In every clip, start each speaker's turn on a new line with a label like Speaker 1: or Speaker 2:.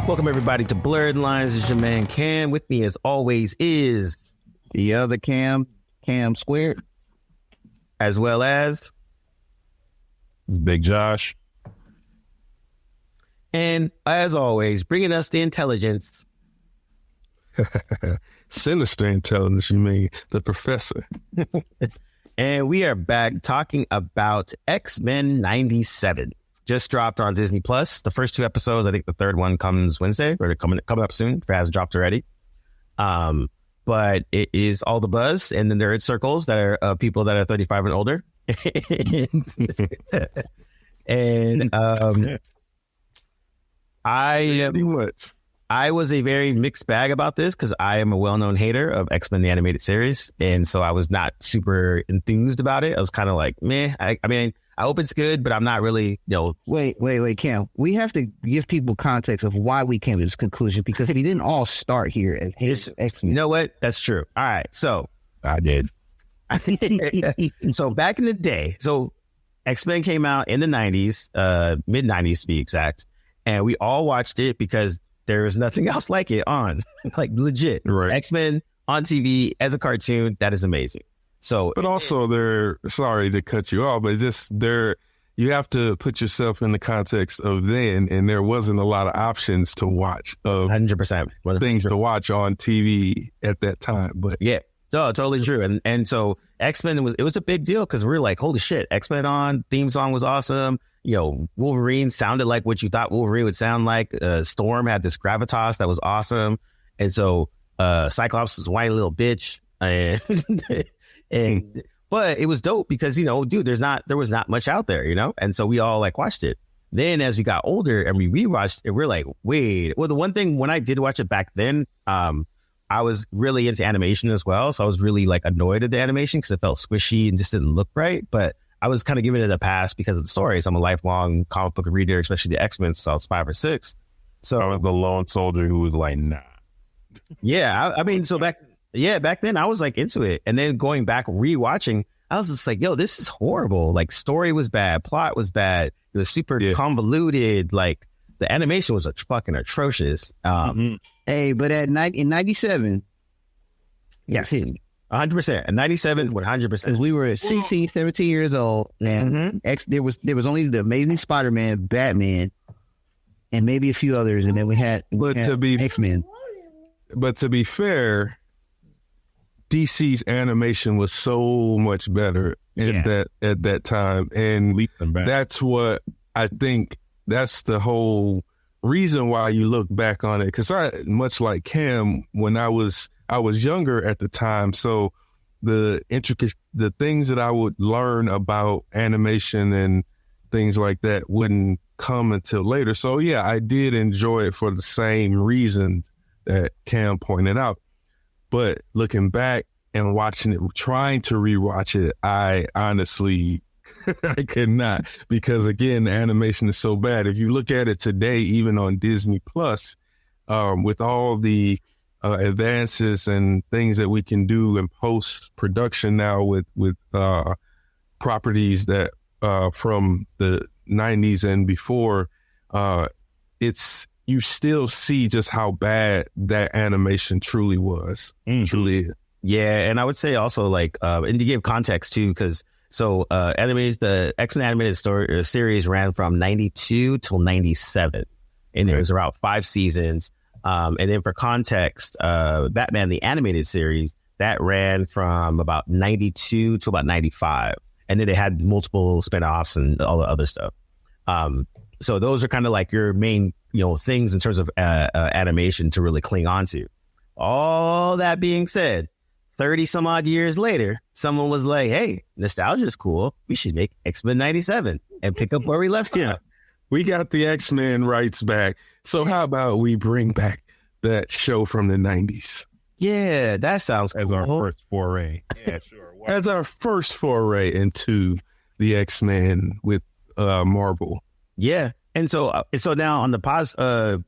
Speaker 1: Welcome, everybody, to Blerdlines. It's your man, Cam. With me, as always, is
Speaker 2: the other Cam Squared.
Speaker 1: As well as...
Speaker 3: It's Big Josh.
Speaker 1: And, as always, bringing us the intelligence.
Speaker 3: Sinister intelligence, you mean, the professor.
Speaker 1: And we are back talking about X-Men 97. Just dropped on Disney Plus. The first 2 episodes, I think the third one comes Wednesday, or coming up soon, if it hasn't dropped already. But it is all the buzz in the nerd circles that are people that are 35 and older. and I was a very mixed bag about this because I am a well-known hater of X-Men the animated series, and so I was not super enthused about it. I was kind of like, meh. I mean, I hope it's good, but I'm not really,
Speaker 2: Wait, Cam. We have to give people context of why we came to this conclusion, because we didn't all start here as haters of X-Men.
Speaker 1: You know what? That's true. All right, so
Speaker 3: I did.
Speaker 1: So back in the day, X-Men came out in the 90s, mid-90s to be exact, and we all watched it because there was nothing else like it on, like legit.
Speaker 3: Right.
Speaker 1: X-Men on TV as a cartoon, that is amazing. So,
Speaker 3: but also sorry to cut you off, but you have to put yourself in the context of then, and there wasn't a lot of options to watch of
Speaker 1: 100%.
Speaker 3: things to watch on TV at that time. But
Speaker 1: yeah, no, totally true. And so X-Men was a big deal because we were like, holy shit, X-Men on, theme song was awesome. Wolverine sounded like what you thought Wolverine would sound like. Storm had this gravitas that was awesome. And so Cyclops was a whiny little bitch. But it was dope because, dude, there was not much out there, and so we all watched it. Then as we got older and we rewatched it, we're like, wait. Well, the one thing when I did watch it back then, I was really into animation as well. So I was really annoyed at the animation because it felt squishy and just didn't look right. But I was kind of giving it a pass because of the stories. I'm a lifelong comic book reader, especially the X-Men, so I was 5 or 6. So
Speaker 3: I was the lone soldier who was like, nah.
Speaker 1: Yeah, I mean, so back then I was into it. And then going back, rewatching, I was just like, yo, this is horrible. Story was bad. Plot was bad. It was super convoluted. The animation was fucking atrocious.
Speaker 2: Hey, but in 97.
Speaker 1: Yes, 100%. In 97, 100%.
Speaker 2: Because we were 16, 17 years old. And there was only the Amazing Spider-Man, Batman, and maybe a few others. And then we had X-Men.
Speaker 3: But to be fair, DC's animation was so much better at that time, and that's what I think. That's the whole reason why you look back on it. Because much like Cam, when I was younger at the time, so the things that I would learn about animation and things like that wouldn't come until later. So yeah, I did enjoy it for the same reasons that Cam pointed out. But looking back and watching it, trying to rewatch it, I honestly I could not, because again, the animation is so bad. If you look at it today, even on Disney Plus, with all the advances and things that we can do in post production now with properties that from the 90s and before, you still see just how bad that animation truly was. Truly is.
Speaker 1: Yeah, and I would say also and to give context too, because the X-Men animated series ran from 92 till 97, and there was around 5 seasons. And then for context, Batman the animated series that ran from about 92 to about 95, and then it had multiple spinoffs and all the other stuff. So those are kind of your main things in terms of animation to really cling on to. All that being said, 30 some odd years later, someone was like, hey, nostalgia is cool. We should make X-Men 97 and pick up where we left off.
Speaker 3: We got the X-Men rights back. So how about we bring back that show from the 90s?
Speaker 1: Yeah, that sounds cool.
Speaker 3: As our first foray. Yeah, sure. As our first foray into the X-Men with Marvel.
Speaker 1: Yeah. And so now on the positive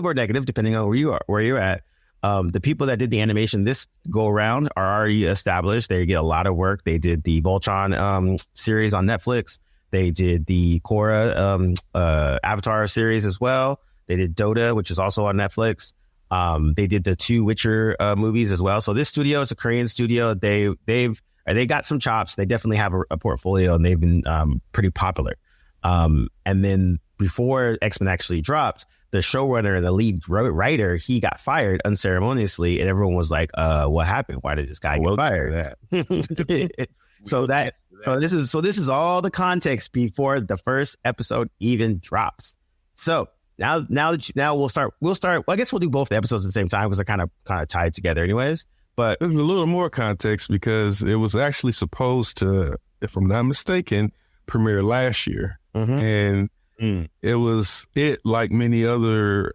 Speaker 1: or negative, depending on where you're at, the people that did the animation this go around are already established. They get a lot of work. They did the Voltron series on Netflix. They did the Korra Avatar series as well. They did Dota, which is also on Netflix. They did the 2 Witcher movies as well. So this studio is a Korean studio. They got some chops. They definitely have a portfolio, and they've been pretty popular. And then before X-Men actually dropped, the showrunner and the lead writer, he got fired unceremoniously, and everyone was like, what happened? Why did this guy get fired? So this is all the context before the first episode even drops. So now we'll start. Well, I guess we'll do both the episodes at the same time because they're kind of tied together anyways. But
Speaker 3: there's a little more context because it was actually supposed to, if I'm not mistaken, premiere last year. And it was like many other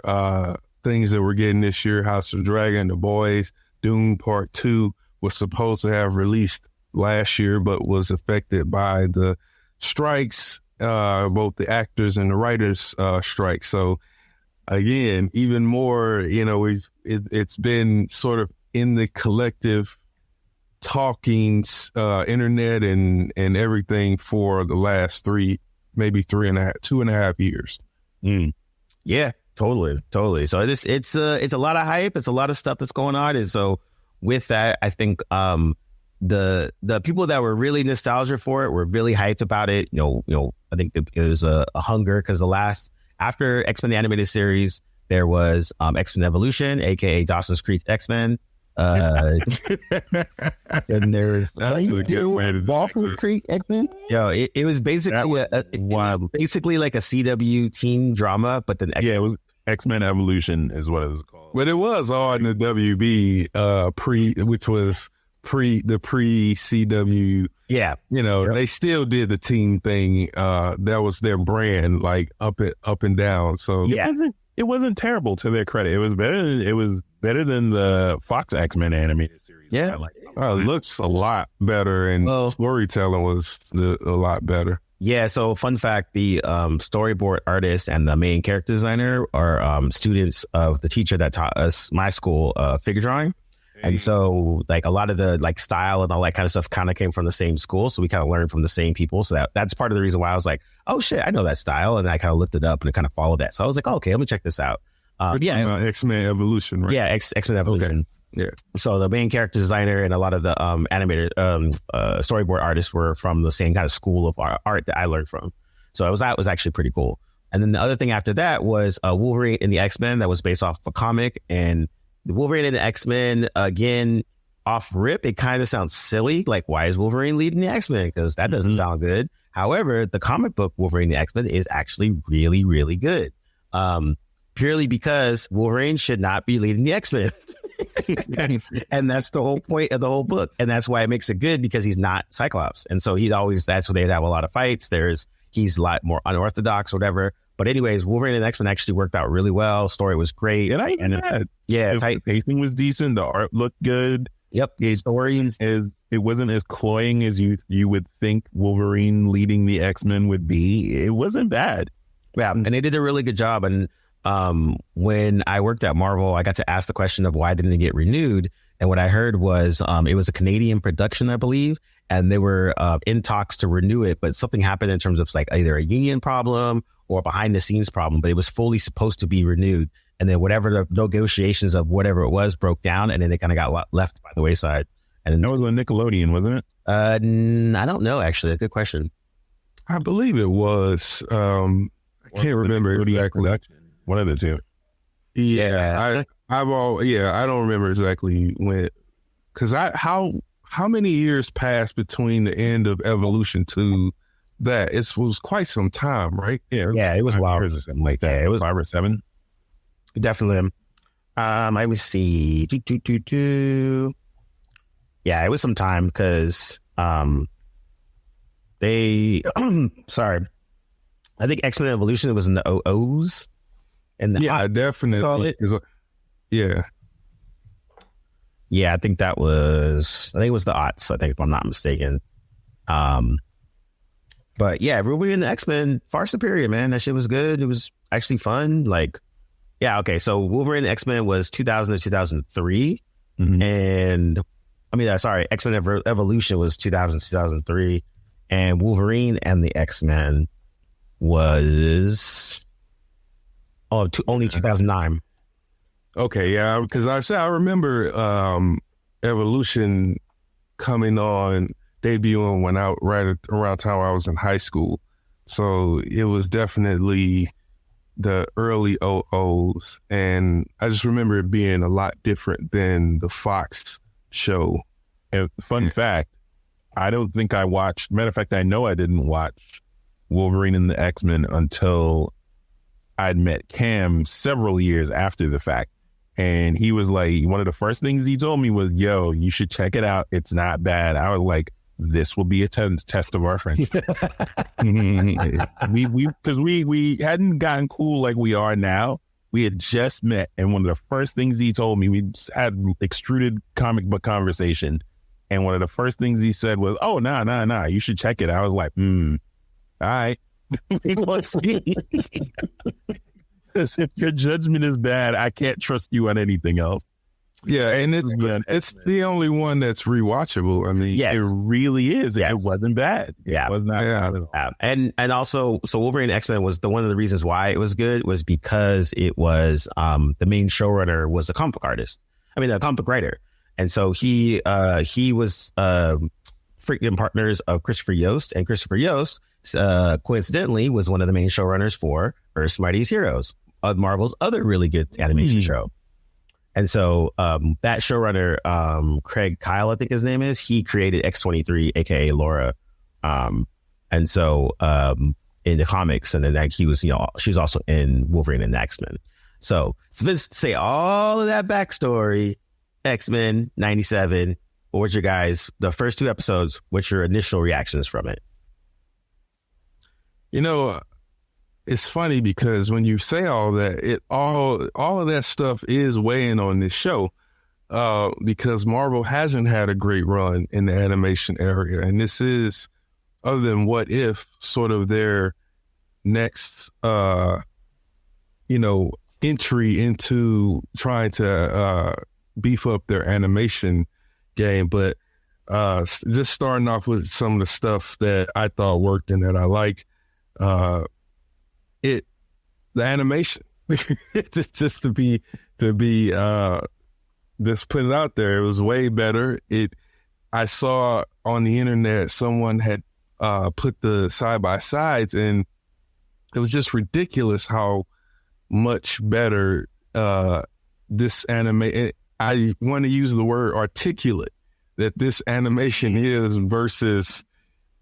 Speaker 3: things that we're getting this year. House of Dragon, The Boys, Dune Part 2 was supposed to have released last year, but was affected by the strikes, both the actors and the writers' strike. So again, even more, it's been sort of in the collective talking internet and everything for the last 2.5 years.
Speaker 1: Yeah, totally. So it's a lot of hype. It's a lot of stuff that's going on. And so with that, I think the people that were really nostalgia for it were really hyped about it. I think it was a hunger because after X-Men the animated series, there was X-Men Evolution, aka Dawson's Creek X-Men. And there's
Speaker 2: Waffle Creek X-Men.
Speaker 1: It was basically like a CW teen drama, but then
Speaker 4: it was X-Men Evolution is what it was called.
Speaker 3: But it was all in the WB which was the pre-CW.
Speaker 1: Yeah,
Speaker 3: they still did the team thing. That was their brand, like up and down. So
Speaker 4: it wasn't terrible to their credit. It was better than the Fox X-Men animated series.
Speaker 1: Yeah,
Speaker 3: it looks a lot better, and storytelling was a lot better.
Speaker 1: Yeah. So, fun fact: the storyboard artist and the main character designer are students of the teacher that taught us my school figure drawing. And so, like, a lot of the style and all that kind of stuff kind of came from the same school. So we kind of learned from the same people. So that's part of the reason why I was like, oh shit, I know that style. And I kind of looked it up and it kind of followed that. So I was like, okay, let me check this out.
Speaker 3: X-Men Evolution, right?
Speaker 1: Yeah, X-Men Evolution.
Speaker 3: Okay. Yeah. So
Speaker 1: the main character designer and a lot of the animated storyboard artists were from the same kind of school of art that I learned from. So it was actually pretty cool. And then the other thing after that was Wolverine in the X-Men that was based off of a comic. And the Wolverine and the X-Men, again, off rip, it kind of sounds silly. Like, why is Wolverine leading the X-Men? Because that doesn't sound good. However, the comic book Wolverine and the X-Men is actually really, really good. Purely because Wolverine should not be leading the X-Men. And that's the whole point of the whole book. And that's why it makes it good, because he's not Cyclops. And so that's where they'd have a lot of fights. He's a lot more unorthodox or whatever. But anyways, Wolverine and X-Men actually worked out really well. Story was great.
Speaker 4: The pacing was decent. The art looked good.
Speaker 1: Yep.
Speaker 4: The story it wasn't as cloying as you would think Wolverine leading the X-Men would be. It wasn't bad.
Speaker 1: Yeah, and they did a really good job. And when I worked at Marvel, I got to ask the question of why didn't it get renewed? And what I heard was it was a Canadian production, I believe, and they were in talks to renew it, but something happened in terms of either a union problem or behind the scenes problem, but it was fully supposed to be renewed. And then whatever the negotiations of whatever it was broke down, and then it kind of got left by the wayside. And
Speaker 4: that was on Nickelodeon, wasn't it?
Speaker 1: I don't know, actually. A good question.
Speaker 3: I believe it was. I can't remember exactly.
Speaker 4: One of the two.
Speaker 3: Yeah, I don't remember exactly when. Because how many years passed between the end of Evolution to that? It was quite some time, right?
Speaker 1: Yeah, it was a lot.
Speaker 4: Something like that. It was 5 or 7.
Speaker 1: Definitely. I would see. Yeah, it was some time because they. Sorry, I think X-Men Evolution was in the OOs.
Speaker 3: Definitely. Yeah.
Speaker 1: Yeah, I think it was the aughts, I think, if I'm not mistaken. But yeah, Wolverine and the X-Men, far superior, man. That shit was good. It was actually fun. So Wolverine and X-Men was 2000 to 2003. Mm-hmm. And X-Men Evolution was 2000 to 2003. And Wolverine and the X-Men was Only 2009.
Speaker 3: Okay, yeah, because I remember Evolution coming on, debuting when out right around time I was in high school. So it was definitely the early OOs, and I just remember it being a lot different than the Fox show.
Speaker 4: And fun fact, I don't think I watched, matter of fact, I know I didn't watch Wolverine and the X-Men until I'd met Cam several years after the fact. And he was like, one of the first things he told me was, yo, you should check it out. It's not bad. I was like, this will be a test of our friendship. Because we hadn't gotten cool like we are now. We had just met. And one of the first things he told me, we had extruded comic book conversation. And one of the first things he said was, oh, nah, you should check it. I was like, all right. Let's see. Because if your judgment is bad, I can't trust you on anything else.
Speaker 3: Yeah, and it's the only one that's rewatchable. I mean,
Speaker 1: yes.
Speaker 4: It really is.
Speaker 1: Yes.
Speaker 4: It wasn't bad.
Speaker 1: Yeah.
Speaker 4: It was not bad at all.
Speaker 1: And also, so Wolverine and X-Men was one of the reasons why it was good was because it was the main showrunner was a comic book artist. I mean, a comic book writer. And so he was freaking partners of Christopher Yost, and Christopher Yost coincidentally was one of the main showrunners for Earth's Mightiest Heroes, Marvel's other really good animation show. And so that showrunner, Craig Kyle, I think his name is, he created X-23, aka Laura. And so in the comics, and then she was also in Wolverine and X-Men. So let's say all of that backstory, X-Men 97. What was your guys, the first 2 episodes, what's your initial reactions from it?
Speaker 3: You know, it's funny because when you say all that, all of that stuff is weighing on this show because Marvel hasn't had a great run in the animation area. And this is, other than What If, sort of their next, entry into trying to beef up their animation game. But just starting off with some of the stuff that I thought worked and that I liked, the animation, just to be just put it out there, it was way better. I saw on the internet someone had put the side by sides, and it was just ridiculous how much better this anime. I want to use the word articulate that this animation is versus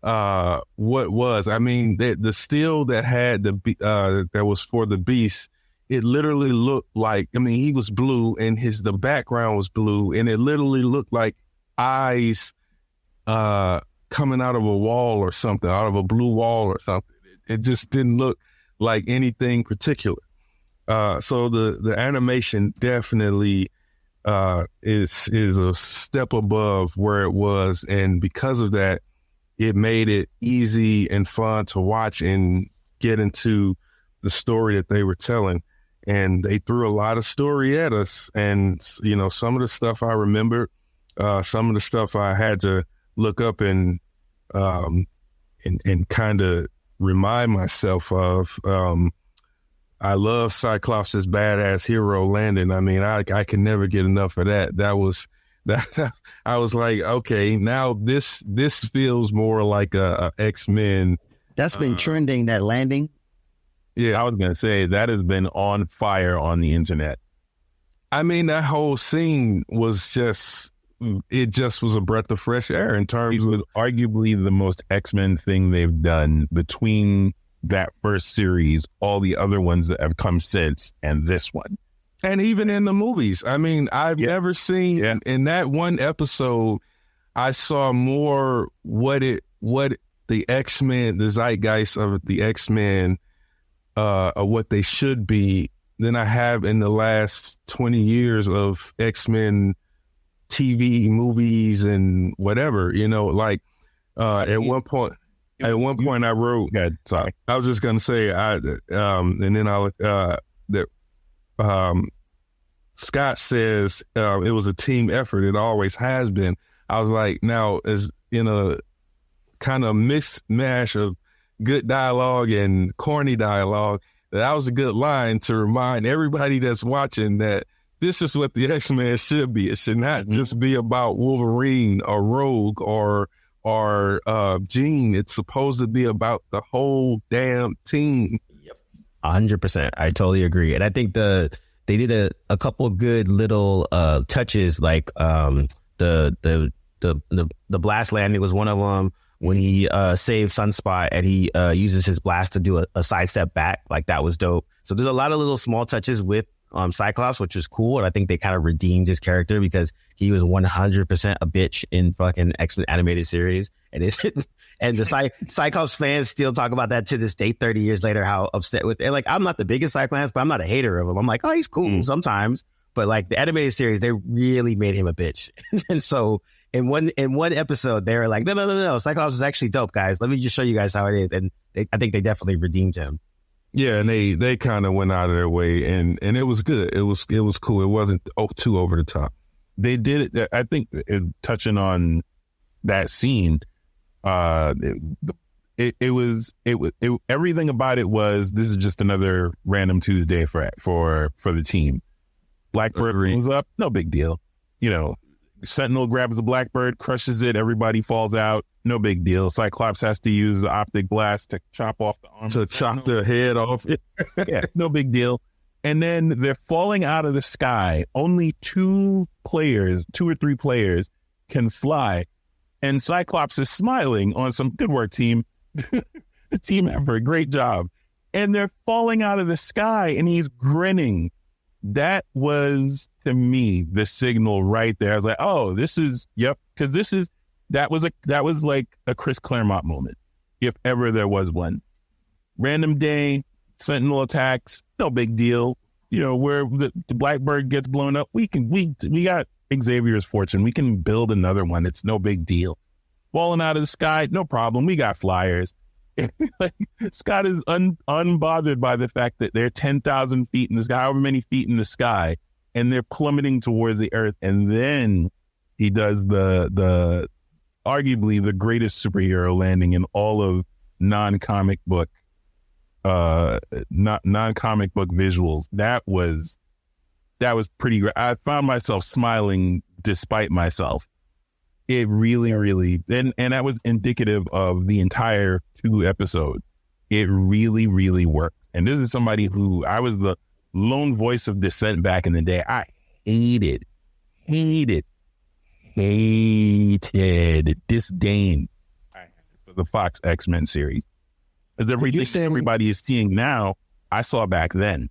Speaker 3: what was. I mean, the still that had that was for the Beast, it literally looked like, I mean, he was blue and the background was blue, and it literally looked like eyes coming out of a wall or something, out of a blue wall or something. It just didn't look like anything particular. So the animation definitely is a step above where it was, and because of that, it made it easy and fun to watch and get into the story that they were telling. And they threw a lot of story at us. And, some of the stuff I remember, some of the stuff I had to look up and kind of remind myself of. I love Cyclops' badass hero landing. I mean, I can never get enough of that. That I was like, okay, now this feels more like a X-Men.
Speaker 2: That's been trending, that landing.
Speaker 4: Yeah, I was going to say that has been on fire on the internet.
Speaker 3: I mean, that whole scene was just was a breath of fresh air in terms of.
Speaker 4: It was arguably the most X-Men thing they've done between that first series, all the other ones that have come since, and this one.
Speaker 3: And even in the movies, I mean, I've never seen in that one episode, I saw more what the X-Men, the zeitgeist of the X-Men, what they should be than I have in the last 20 years of X-Men TV, movies, and whatever. At one point I wrote.
Speaker 4: Sorry,
Speaker 3: I was just gonna say, and then Scott says it was a team effort. It always has been. I was like, now as in a kind of mixed mash of good dialogue and corny dialogue, That was a good line to remind everybody that's watching that this is what the X-Men should be. It should not just be about Wolverine or Rogue or Jean. It's supposed to be about the whole damn team.
Speaker 1: 100%. I totally agree. And I think they did a couple of good little touches, like the blast landing was one of them. When he saved Sunspot and he uses his blast to do a sidestep back, like that was dope. So there's a lot of little small touches with Cyclops, which is cool. And I think they kind of redeemed his character because he was 100% a bitch in fucking X-Men animated series. And the Cyclops fans still talk about that to this day, 30 years later, how upset with it. Like, I'm not the biggest Cyclops, but I'm not a hater of him. I'm like, oh, he's cool sometimes. But like the animated series, they really made him a bitch. And so in one episode, they were like, no, Cyclops is actually dope, guys. Let me just show you guys how it is. And I think they definitely redeemed him.
Speaker 3: Yeah, and they kind of went out of their way, and it was good. It was cool. It wasn't too over the top.
Speaker 4: They did it. I think touching on that scene, it was everything about it was, this is just another random Tuesday for the team. Blackbird was up, no big deal. Sentinel grabs the Blackbird, crushes it, everybody falls out, no big deal. Cyclops has to use the optic blast to chop off the arm.
Speaker 3: To chop the head off.
Speaker 4: Yeah, no big deal. And then they're falling out of the sky. Only two or three players can fly. And Cyclops is smiling on some good work, team. The team effort, great job. And they're falling out of the sky and he's grinning. That was, to me, the signal right there. I was like, oh, this is, yep. Because that was like a Chris Claremont moment, if ever there was one. Random day, Sentinel attacks, no big deal. Where the Blackbird gets blown up, we got Xavier's fortune. We can build another one. It's no big deal. Falling out of the sky, no problem. We got flyers. Scott is unbothered by the fact that they're 10,000 feet in the sky, however many feet in the sky, and they're plummeting towards the earth. And then he does the arguably the greatest superhero landing in all of non-comic book visuals. That was pretty great. I found myself smiling despite myself. It really, really, and that was indicative of the entire 2 episodes. It really, really works. And this is somebody who, I was the lone voice of dissent back in the day. I hated, disdain for the Fox X-Men series. Because everything everybody is seeing now, I saw back then.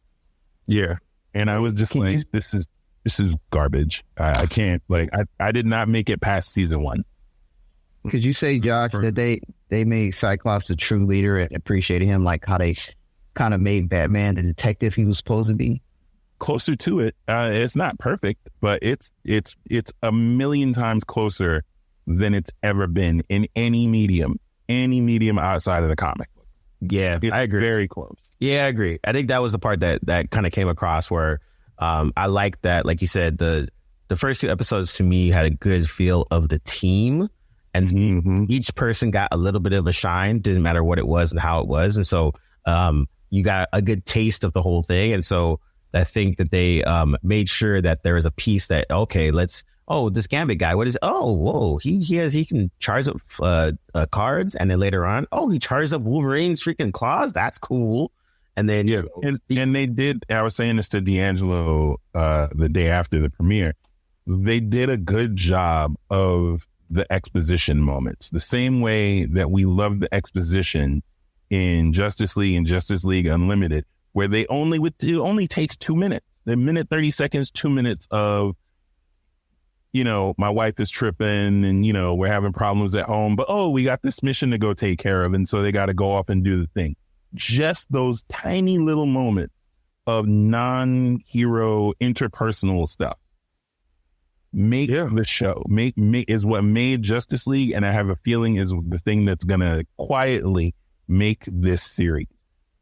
Speaker 3: Yeah.
Speaker 4: And I was just like, this is garbage. I can't, I did not make it past season 1.
Speaker 2: Could you say, Josh, that they made Cyclops a true leader and appreciated him, like how they kind of made Batman the detective he was supposed to be?
Speaker 4: Closer to it. It's not perfect, but it's a million times closer than it's ever been in any medium outside of the comic books.
Speaker 1: Yeah, I agree.
Speaker 4: Very close.
Speaker 1: Yeah, I agree. I think that was the part that kind of came across where I like that, like you said, the first 2 episodes to me had a good feel of the team, and each person got a little bit of a shine. Didn't matter what it was and how it was, and so you got a good taste of the whole thing. And so I think that they made sure that there was a piece that, okay, this Gambit guy, what is? Oh, whoa, he can charge up cards, and then later on, he charged up Wolverine's freaking claws. That's cool. And then,
Speaker 4: and they did, I was saying this to D'Angelo the day after the premiere, they did a good job of the exposition moments. The same way that we love the exposition in Justice League and Justice League Unlimited, where it only takes 2 minutes. The minute, 30 seconds, 2 minutes of, my wife is tripping and, we're having problems at home, but, we got this mission to go take care of. And so they got to go off and do the thing. Just those tiny little moments of non-hero interpersonal stuff make the show, make is what made Justice League, and I have a feeling is the thing that's going to quietly make this series.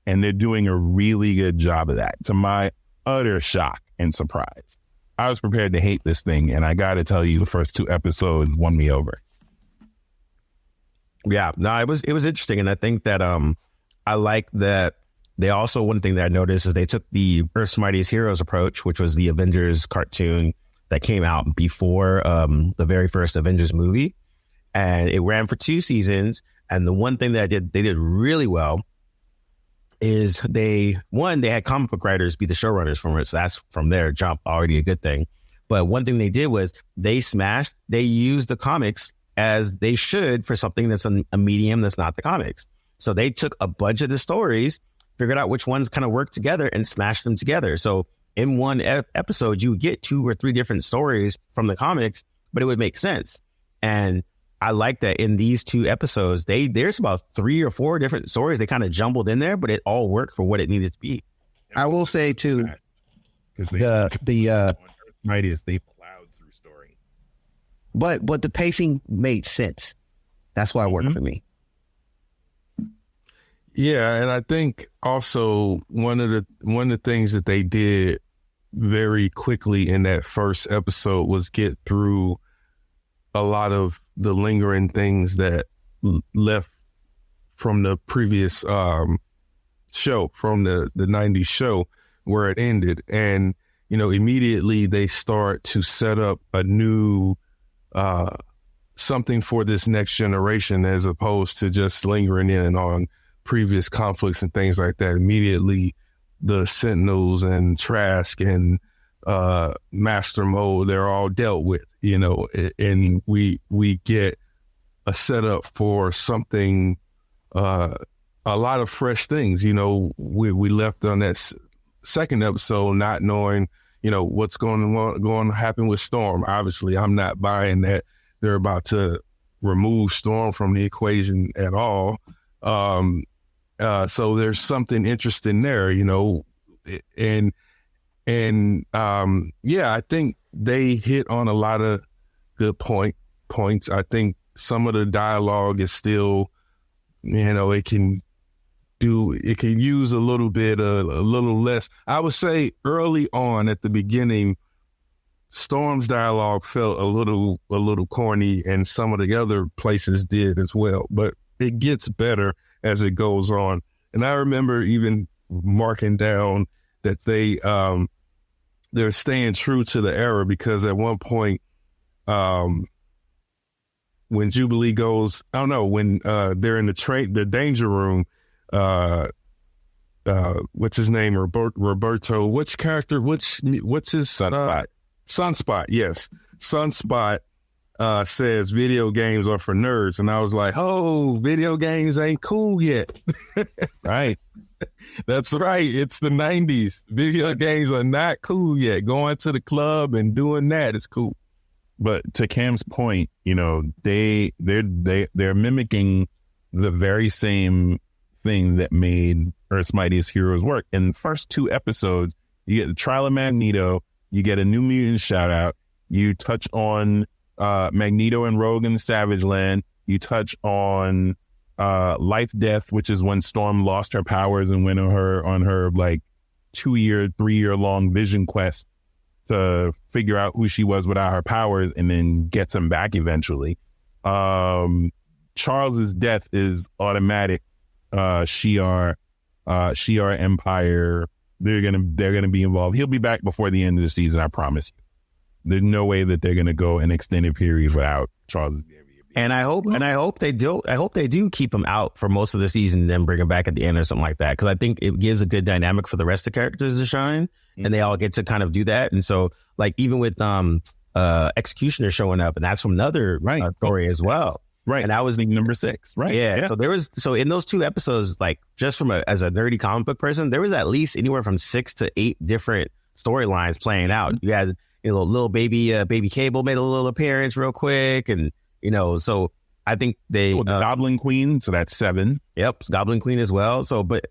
Speaker 4: And they're doing a really good job of that, to my utter shock and surprise. I was prepared to hate this thing, and I got to tell you, the first 2 episodes won me over.
Speaker 1: Yeah, no, it was interesting, and I think that I like that They also, one thing that I noticed is they took the Earth's Mightiest Heroes approach, which was the Avengers cartoon that came out before the very first Avengers movie. And it ran for 2 seasons. And the one thing that they did really well is they had comic book writers be the showrunners from it. So that's from their jump already a good thing. But one thing they did was they used the comics as they should for something that's a medium that's not the comics. So they took a bunch of the stories, figured out which ones kind of work together and smashed them together. So in one episode, you would get 2 or 3 different stories from the comics, but it would make sense. And I like that in these 2 episodes, there's about 3 or 4 different stories they kind of jumbled in there, but it all worked for what it needed to be.
Speaker 2: I will say too, the
Speaker 4: Mightiest, they plowed through story,
Speaker 2: but the pacing made sense. That's why it worked for me.
Speaker 3: Yeah, and I think also one of the things that they did very quickly in that first episode was get through a lot of the lingering things that left from the previous show, from the 90s show where it ended. And, immediately they start to set up a new something for this next generation, as opposed to just lingering in on previous conflicts and things like that. Immediately, the Sentinels and Trask and Master Mode, they're all dealt with, and we get a setup for something, a lot of fresh things. We left on that second episode not knowing, what's going to happen with Storm. Obviously, I'm not buying that they're about to remove Storm from the equation at all. So there's something interesting there, and I think they hit on a lot of good points. I think some of the dialogue is still, it can use a little bit, a little less. I would say early on at the beginning, Storm's dialogue felt a little corny, and some of the other places did as well, but it gets better as it goes on. And I remember even marking down that they're staying true to the era, because at one point, when Jubilee goes, I don't know, when they're in the danger room, what's his name? Roberto, what's character? What's his
Speaker 4: Sunspot?
Speaker 3: Sunspot, yes. Sunspot says video games are for nerds. And I was like, oh, video games ain't cool yet.
Speaker 4: Right.
Speaker 3: That's right. It's the 90s. Video games are not cool yet. Going to the club and doing that is cool.
Speaker 4: But to Cam's point, they're mimicking the very same thing that made Earth's Mightiest Heroes work. In the first 2 episodes, you get the trial of Magneto, you get a New Mutant shout out, you touch on Magneto and Rogue in Savage Land, you touch on Life Death, which is when Storm lost her powers and went on her like 3-year long vision quest to figure out who she was without her powers, and then gets them back eventually. Charles's death is automatic. Shi'ar Empire, they're gonna be involved. He'll be back before the end of the season, I promise you. There's no way that they're gonna go an extended period without Charles.
Speaker 1: And I hope they do keep him out for most of the season and then bring him back at the end or something like that. Because I think it gives a good dynamic for the rest of the characters to shine, and they all get to kind of do that. And so, like, even with Executioner showing up, and that's from another story as well.
Speaker 4: Right.
Speaker 1: And that was
Speaker 4: number 6. Right.
Speaker 1: Yeah. So in those 2 episodes, like, just as a nerdy comic book person, there was at least anywhere from 6 to 8 different storylines playing out. You had, little baby Cable made a little appearance real quick. And, so I think they,
Speaker 4: Goblin Queen. So that's 7.
Speaker 1: Yep. Goblin Queen as well. So, but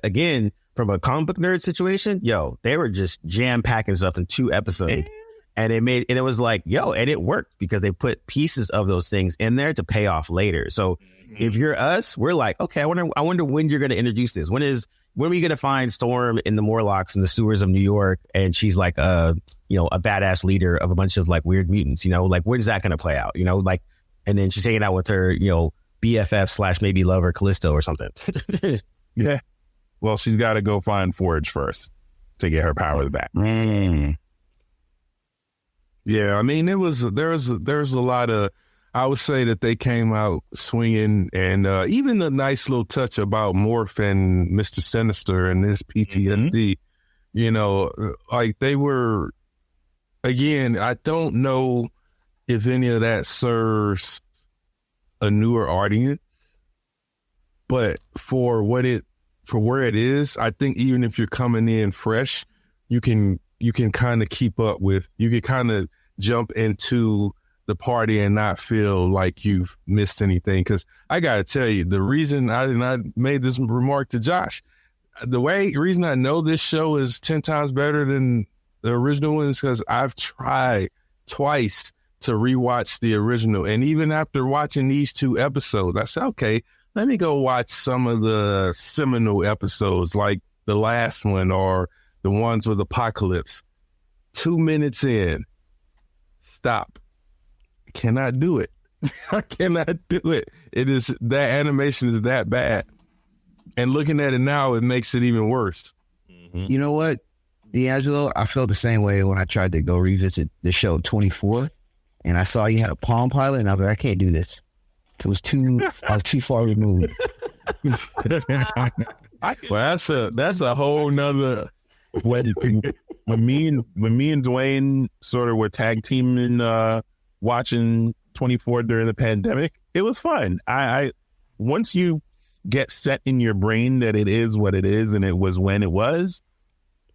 Speaker 1: again, from a comic book nerd situation, they were just jam packing stuff in 2 episodes. And it was like, and it worked because they put pieces of those things in there to pay off later. So if you're us, we're like, okay, I wonder when you're going to introduce this. When are we going to find Storm in the Morlocks in the sewers of New York? And she's like, a badass leader of a bunch of like weird mutants, like, where's that going to play out? And then she's hanging out with her, BFF / maybe lover Callisto or something.
Speaker 4: Yeah. Well, she's got to go find Forge first to get her powers back.
Speaker 3: Yeah, I mean, there's a lot of, I would say that they came out swinging, and even the nice little touch about Morph and Mr. Sinister and this PTSD, you know, like they were, again, I don't know if any of that serves a newer audience, but for where it is, I think even if you're coming in fresh, you can kind of keep up with, you can kind of jump into the party and not feel like you've missed anything. Because I got to tell you, the reason I made this remark to Josh, the reason I know this show is 10 times better than the original one is because I've tried twice to rewatch the original. And even after watching these 2 episodes, I said, okay, let me go watch some of the seminal episodes like the last one or the ones with Apocalypse. 2 minutes in, stop. Cannot do it. I cannot do it. It is, that animation is that bad. And looking at it now, it makes it even worse.
Speaker 2: You know what, D'Angelo? I felt the same way when I tried to go revisit the show 24, and I saw you had a Palm Pilot, and I was like, I can't do this. I was too far removed.
Speaker 4: Well, that's a whole nother. When me and Dwayne sort of were tag teaming, watching 24 during the pandemic, it was fun. I once you get set in your brain that it is what it is and it was when it was,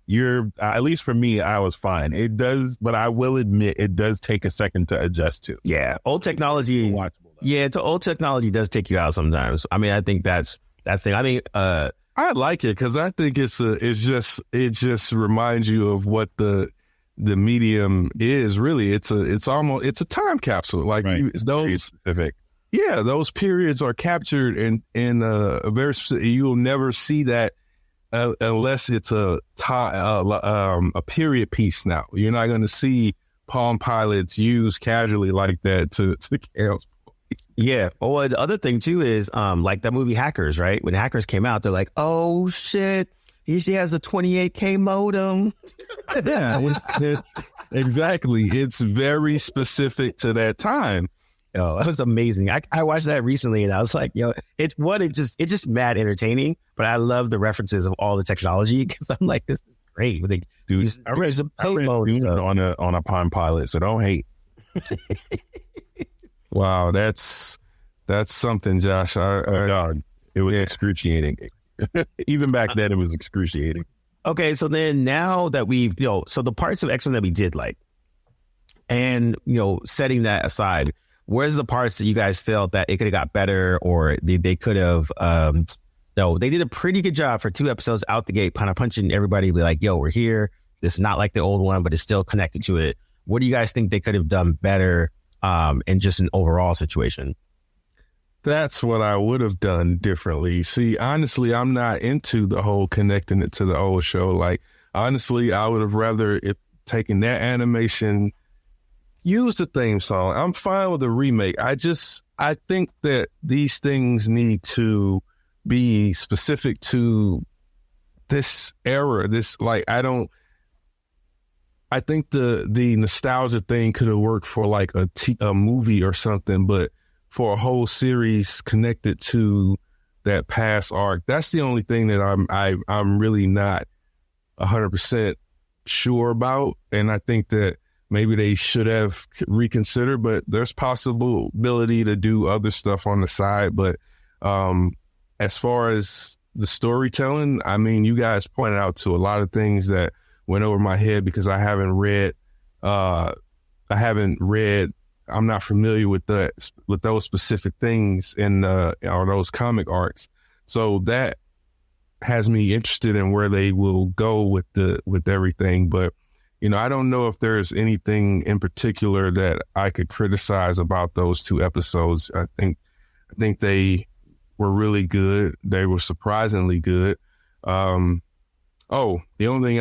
Speaker 4: you're, at least for me, I was fine. It does, but I will admit it does take a second to adjust to.
Speaker 1: Yeah, old technology. Yeah, old technology does take you out sometimes. I mean, I think that's the thing. I mean,
Speaker 3: I like it because I think it just reminds you of what the medium is really. It's a time capsule. Like those
Speaker 4: specific.
Speaker 3: Yeah, those periods are captured in a very specific. You'll never see that unless it's a period piece. Now you're not going to see Palm Pilots used casually like that to Kale's.
Speaker 1: Yeah. Well, the other thing too is like that movie Hackers, right? When Hackers came out, they're like, oh shit, she has a 28K modem.
Speaker 3: Yeah, it's exactly. It's very specific to that time.
Speaker 1: Oh, that was amazing. I watched that recently and I was like, yo, it's just mad entertaining, but I love the references of all the technology because I'm like, this is great.
Speaker 4: Dude, I read some on a Palm Pilot, so don't hate.
Speaker 3: Wow, that's something, Josh.
Speaker 4: God, it was excruciating. Even back then, it was excruciating.
Speaker 1: Okay, so then now that we've, so the parts of X-Men that we did like, and, setting that aside, where's the parts that you guys felt that it could have got better or they could have, they did a pretty good job for 2 episodes out the gate, kind of punching everybody, be like, yo, we're here. This is not like the old one, but it's still connected to it. What do you guys think they could have done better in just an overall situation?
Speaker 3: That's what I would have done differently. See, honestly, I'm not into the whole connecting it to the old show. Like, honestly, I would have rather taken that animation, use the theme song. I'm fine with a remake. I think that these things need to be specific to this era. I think the nostalgia thing could have worked for like a movie or something, but for a whole series connected to that past arc, that's the only thing that I'm really not 100% sure about. And I think that maybe they should have reconsidered, but there's possibility to do other stuff on the side. But as far as the storytelling, I mean, you guys pointed out to a lot of things that went over my head because I haven't read. I'm not familiar with those specific things or those comic arcs. So that has me interested in where they will go with everything. But I don't know if there's anything in particular that I could criticize about those 2 episodes. I think they were really good. They were surprisingly good. The only thing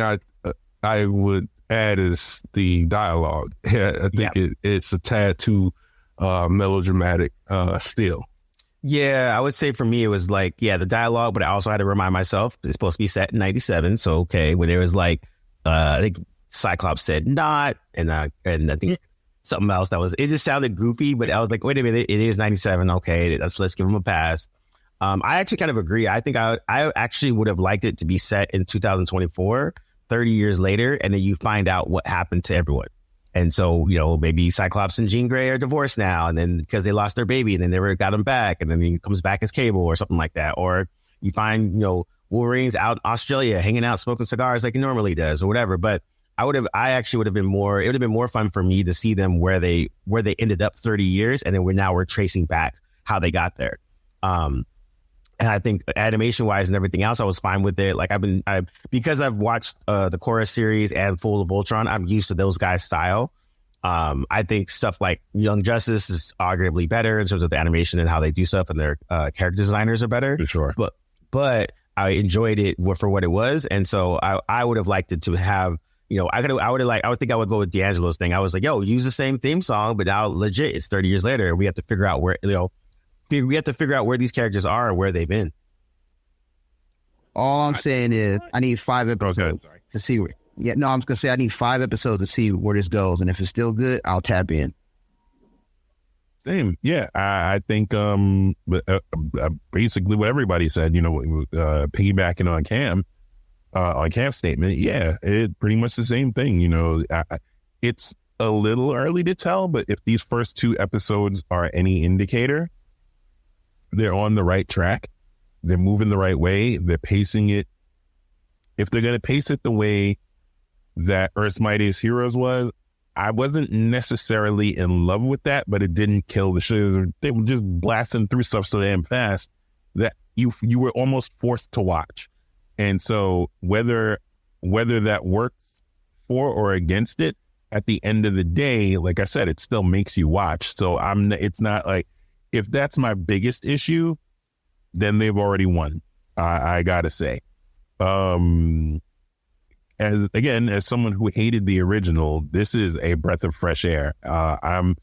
Speaker 3: I would add is the dialogue. I think it's a tad too melodramatic still.
Speaker 1: Yeah, I would say for me, it was like, yeah, the dialogue, but I also had to remind myself it's supposed to be set in 97. So, okay, when it was like, I think Cyclops said not, and I think something else it just sounded goofy, but I was like, wait a minute, it is 97. Okay, let's give him a pass. I actually kind of agree. I think I actually would have liked it to be set in 2024, 30 years later, and then you find out what happened to everyone. And so, maybe Cyclops and Jean Grey are divorced now, and then because they lost their baby and they never got him back, and then he comes back as Cable or something like that. Or you find, Wolverine's out in Australia hanging out, smoking cigars like he normally does or whatever. But it would have been more fun for me to see them where they ended up 30 years. And then we're tracing back how they got there. And I think animation wise and everything else, I was fine with it. Like because I've watched the Korra series and Full of Voltron, I'm used to those guys' style. I think stuff like Young Justice is arguably better in terms of the animation and how they do stuff, and their character designers are better.
Speaker 4: For sure.
Speaker 1: But I enjoyed it for what it was. And so I would have liked it to have, I would think I would go with D'Angelo's thing. I was like, yo, use the same theme song, but now legit, it's 30 years later. We have to figure out where, we have to figure out where these characters are and where they've been.
Speaker 2: All I'm saying is I need 5 episodes to see where. Yeah, no, I'm just going to say I need 5 episodes to see where this goes. And if it's still good, I'll tap in.
Speaker 4: Same. Yeah. I think basically what everybody said, piggybacking on Cam's statement. Yeah, it's pretty much the same thing. It's a little early to tell, but if these first 2 episodes are any indicator, they're on the right track. They're moving the right way. They're pacing it. If they're going to pace it the way that Earth's Mightiest Heroes was, I wasn't necessarily in love with that, but it didn't kill the show. They were just blasting through stuff so damn fast that you were almost forced to watch. And so whether that works for or against it, at the end of the day, like I said, it still makes you watch. So it's not like, if that's my biggest issue, then they've already won. I gotta say, as someone who hated the original, this is a breath of fresh air. I'm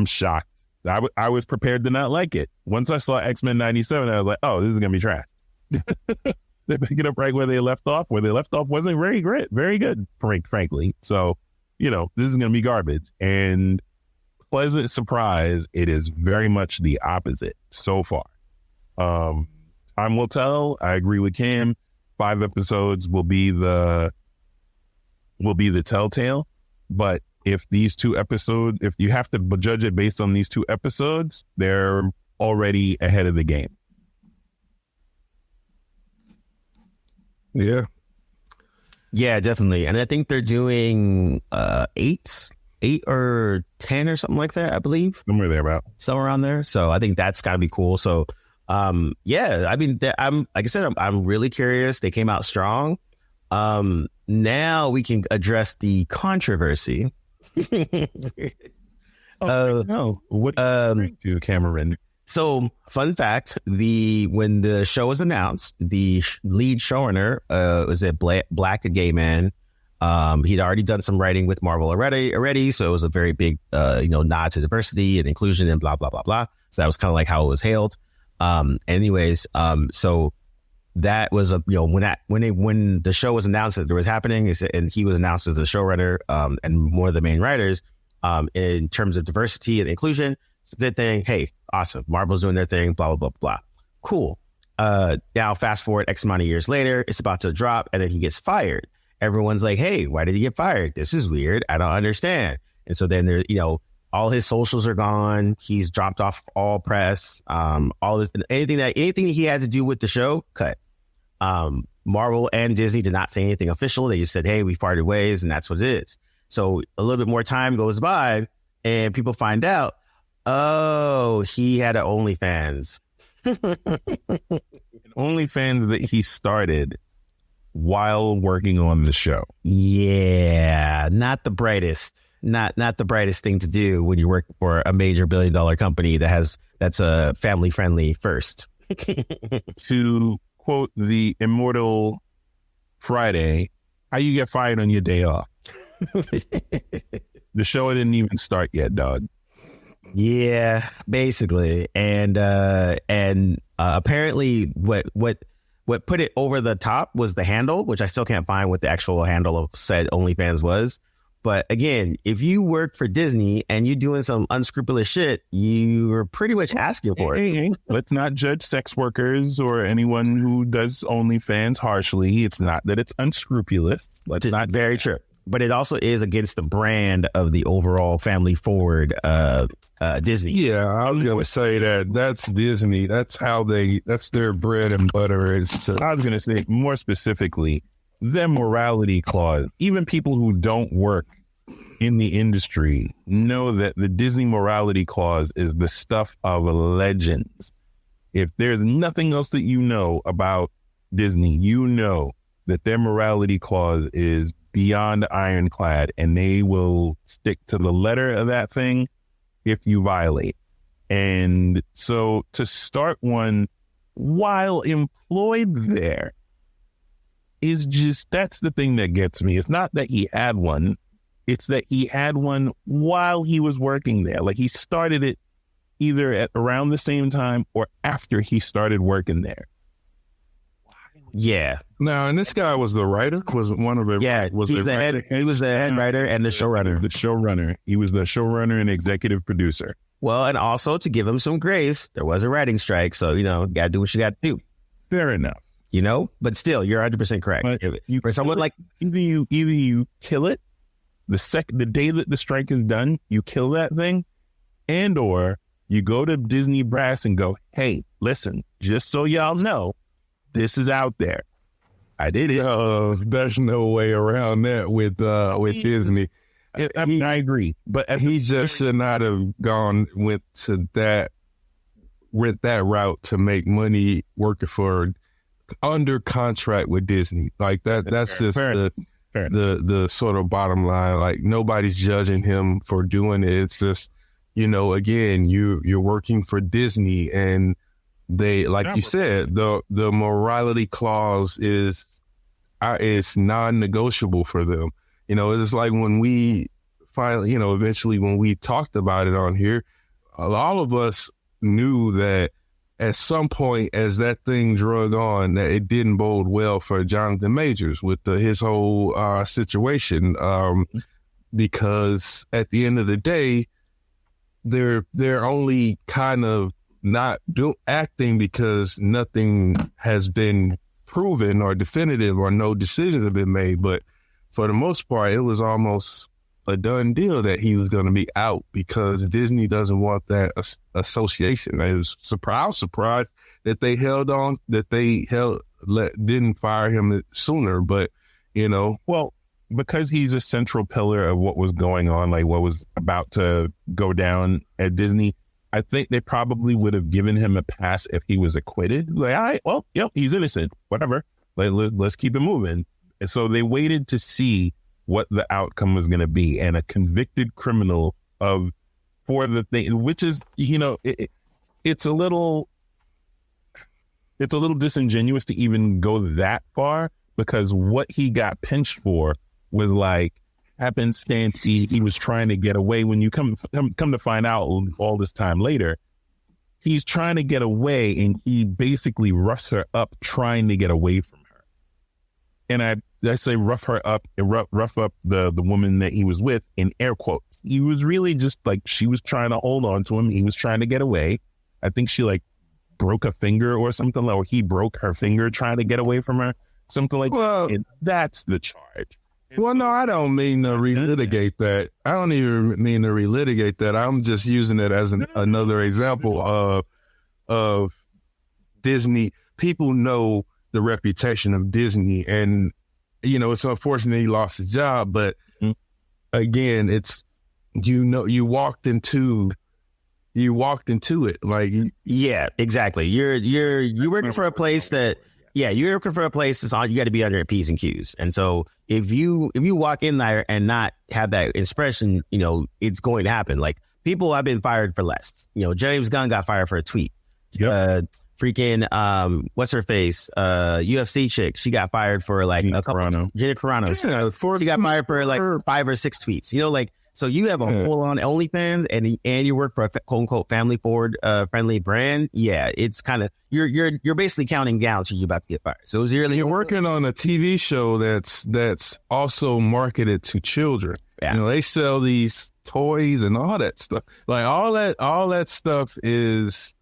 Speaker 4: shocked. I was prepared to not like it. Once I saw X-Men 97, I was like, oh, this is gonna be trash. They pick it up right where they left off. Where they left off wasn't very good, frankly. So, this is gonna be garbage. And pleasant surprise, it is very much the opposite so far. Time will tell. I agree with Cam. 5 episodes will be the telltale. But if these 2 episodes, if you have to judge it based on these 2 episodes, they're already ahead of the game.
Speaker 3: Yeah.
Speaker 1: Yeah, definitely. And I think they're doing 8 or 10 or something like that, I believe. Somewhere around there. So I think that's got to be cool. So, yeah, I mean, I'm really curious. They came out strong. Now we can address the controversy.
Speaker 4: No. What do you, Cameron?
Speaker 1: So, fun fact, when the show was announced, the lead showrunner was a black gay man. He'd already done some writing with Marvel already, so it was a very big nod to diversity and inclusion and blah blah blah blah. So that was kind of like how it was hailed. So that was when the show was announced that there was happening, and he was announced as a showrunner and one of the main writers in terms of diversity and inclusion. It's a good thing. Hey, awesome. Marvel's doing their thing. Blah blah blah blah. Cool. Now fast forward X amount of years later, it's about to drop, and then he gets fired. Everyone's like, hey, why did he get fired? This is weird. I don't understand. And so then there, all his socials are gone. He's dropped off all press. All this, anything he had to do with the show, cut. Marvel and Disney did not say anything official. They just said, hey, we parted ways, and that's what it is. So a little bit more time goes by, and people find out, oh, he had an OnlyFans.
Speaker 4: OnlyFans that he started while working on the show.
Speaker 1: Yeah, not the brightest. Not the brightest thing to do when you work for a major $1 billion company that's a family friendly first.
Speaker 4: To quote the immortal Friday, how you get fired on your day off? The show didn't even start yet, dog.
Speaker 1: Yeah, basically. And apparently what put it over the top was the handle, which I still can't find what the actual handle of said OnlyFans was. But again, if you work for Disney and you're doing some unscrupulous shit, you're pretty much asking for it.
Speaker 4: Hey, let's not judge sex workers or anyone who does OnlyFans harshly. It's not that it's unscrupulous. Let's not.
Speaker 1: Very true. But it also is against the brand of the overall family forward Disney.
Speaker 3: Yeah, I was going to say that's Disney. That's their bread and butter.
Speaker 4: I was going to say more specifically, their morality clause. Even people who don't work in the industry know that the Disney morality clause is the stuff of legends. If there's nothing else that you know about Disney, you know that their morality clause is beyond ironclad, and they will stick to the letter of that thing if you violate. And so to start one while employed there is that's the thing that gets me. It's not that he had one. It's that he had one while he was working there. Like he started it either at around the same time or after he started working there.
Speaker 1: Yeah.
Speaker 3: Now, and this guy was the writer? Was one of them?
Speaker 1: Yeah, he was the head writer and the showrunner.
Speaker 4: The showrunner. He was the showrunner and executive producer.
Speaker 1: Well, and also to give him some grace, there was a writing strike. So, got to do what you got to do.
Speaker 4: Fair enough.
Speaker 1: But still, you're 100% correct.
Speaker 4: But
Speaker 1: for someone like
Speaker 4: either you kill it the day that the strike is done, you kill that thing, and or you go to Disney brass and go, hey, listen, just so y'all know, this is out there. I did it.
Speaker 3: There's no way around that with Disney.
Speaker 4: I agree, but
Speaker 3: he just should not have went that route to make money working for under contract with Disney. Like that. That's just the sort of bottom line. Like nobody's judging him for doing it. It's just again, you're working for Disney and. They, like you said, the morality clause is non-negotiable for them. It's like when we finally, eventually when we talked about it on here, all of us knew that at some point as that thing drug on, that it didn't bode well for Jonathan Majors with his whole situation, because at the end of the day, they're only kind of not acting because nothing has been proven or definitive or no decisions have been made. But for the most part, it was almost a done deal that he was going to be out because Disney doesn't want that association. I was surprised that they didn't fire him sooner. But,
Speaker 4: well, because he's a central pillar of what was going on, like what was about to go down at Disney, I think they probably would have given him a pass if he was acquitted. Like, all right, well, yep, he's innocent, whatever. Let's keep it moving. And so they waited to see what the outcome was going to be. And a convicted criminal for the thing, which is, it's a little disingenuous to even go that because what he got pinched for was like, happenstance, he was trying to get away. When you come to find out all this time later, he's trying to get away and he basically roughs her up trying to get away from her. And I say rough her up, rough up the woman that he was with in air quotes. He was really just like, she was trying to hold on to him. He was trying to get away. I think she broke a finger or something, or he broke her finger trying to get away from her, something like that. And that's the charge.
Speaker 3: Well, no, I don't mean to relitigate that. I don't even mean to relitigate that. I'm just using it as another example of Disney. People know the reputation of Disney, and it's unfortunate he lost his job. But again, it's you walked into it. Like,
Speaker 1: yeah, exactly. You're working for a place that. Yeah, you're looking for a place that's on. You got to be under P's and Q's, and so if you walk in there and not have that expression, it's going to happen. Like people have been fired for less. James Gunn got fired for a tweet.
Speaker 4: Yep.
Speaker 1: Freaking what's her face? UFC chick. She got fired for like
Speaker 4: Gina
Speaker 1: a couple.
Speaker 4: Carano.
Speaker 1: Gina Carano.
Speaker 3: Yeah,
Speaker 1: she got fired for like 5 or 6 tweets. So you have a full on OnlyFans and you work for a quote unquote family forward friendly brand. Yeah, it's kind of you're basically counting down to you about to get fired. So
Speaker 3: you're working on a TV show that's also marketed to children.
Speaker 1: Yeah.
Speaker 3: You know, they sell these toys and all that stuff. Like all that stuff is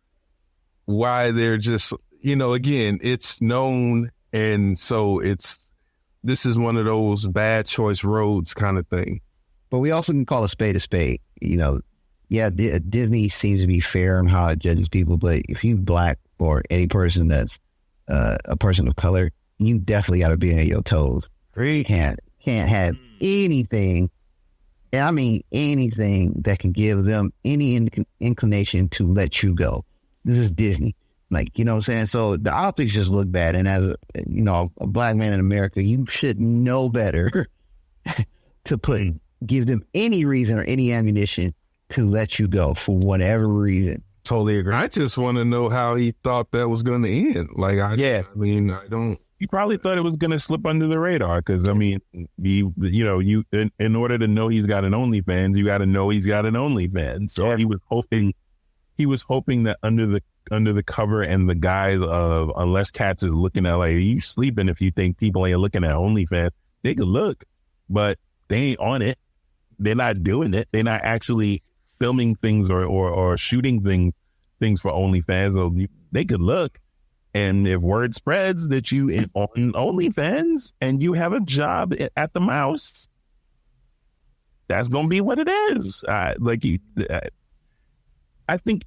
Speaker 3: why they're just, you know, again, it's known, and so this is one of those bad choice roads kind of thing.
Speaker 2: But we also can call a spade a spade. You know, yeah, Disney seems to be fair on how it judges people, but if you black or any person that's a person of color, you definitely got to be on your toes. You can't have anything, and I mean anything, that can give them any inclination to let you go. This is Disney. Like, you know what I'm saying? So the optics just look bad. And as a black man in America, you should know better to give them any reason or any ammunition to let you go for whatever reason.
Speaker 1: Totally agree.
Speaker 3: I just want to know how he thought that was going to end. Like, I don't.
Speaker 4: He probably thought it was going to slip under the radar because, I mean, in order to know he's got an OnlyFans, you got to know he's got an OnlyFans. So he was hoping that under the cover and the guise of, unless cats is looking at, like, are you sleeping if you think people ain't looking at OnlyFans? They could look, but they ain't on it. They're not doing it. They're not actually filming things or shooting things for OnlyFans. So they could look. And if word spreads that you on OnlyFans and you have a job at the Mouse, that's going to be what it is. I think,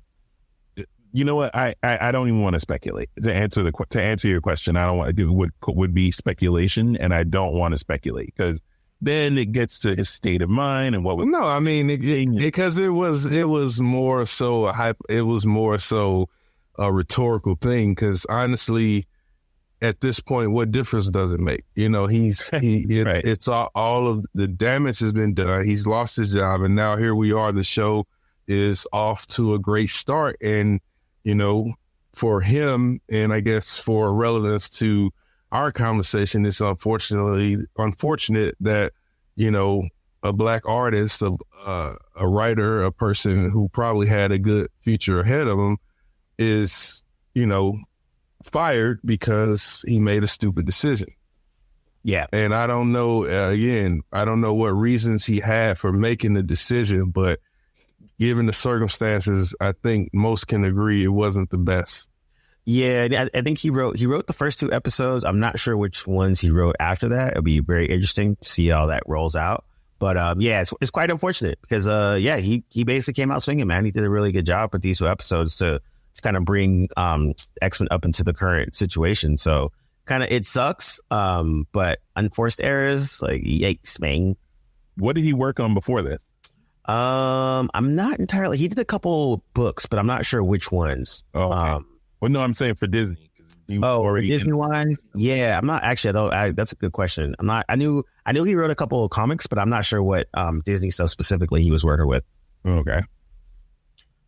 Speaker 4: you know what? I don't even want to speculate. To answer your question, I don't want to would be speculation, and I don't want to speculate because then it gets to his state of mind and what.
Speaker 3: No, I mean because it was more so a hype. It was more so a rhetorical thing. Because honestly, at this point, what difference does it make? You know, right. It's all of the damage has been done. He's lost his job, and now here we are. The show is off to a great start, and you know, for him, and I guess for relevance to our conversation, it's unfortunate that, you know, a black artist, a writer, a person who probably had a good future ahead of him is, you know, fired because he made a stupid decision.
Speaker 1: Yeah.
Speaker 3: And I don't know, I don't know what reasons he had for making the decision, but given the circumstances, I think most can agree it wasn't the best.
Speaker 1: Yeah, I think he wrote the first 2 episodes. I'm not sure which ones he wrote after that. It'll be very interesting to see how that rolls out. But it's quite unfortunate because he basically came out swinging, man. He did a really good job with these 2 episodes to kind of bring X-Men up into the current situation. So kind of it sucks, but unforced errors, like yikes, man.
Speaker 4: What did he work on before this?
Speaker 1: I'm not entirely. He did a couple books, but I'm not sure which ones.
Speaker 4: Oh, okay. Well, no, I'm saying for Disney.
Speaker 1: Disney one. Yeah, I'm not actually. That's a good question. I'm not. I knew he wrote a couple of comics, but I'm not sure what Disney stuff specifically he was working with.
Speaker 4: Okay.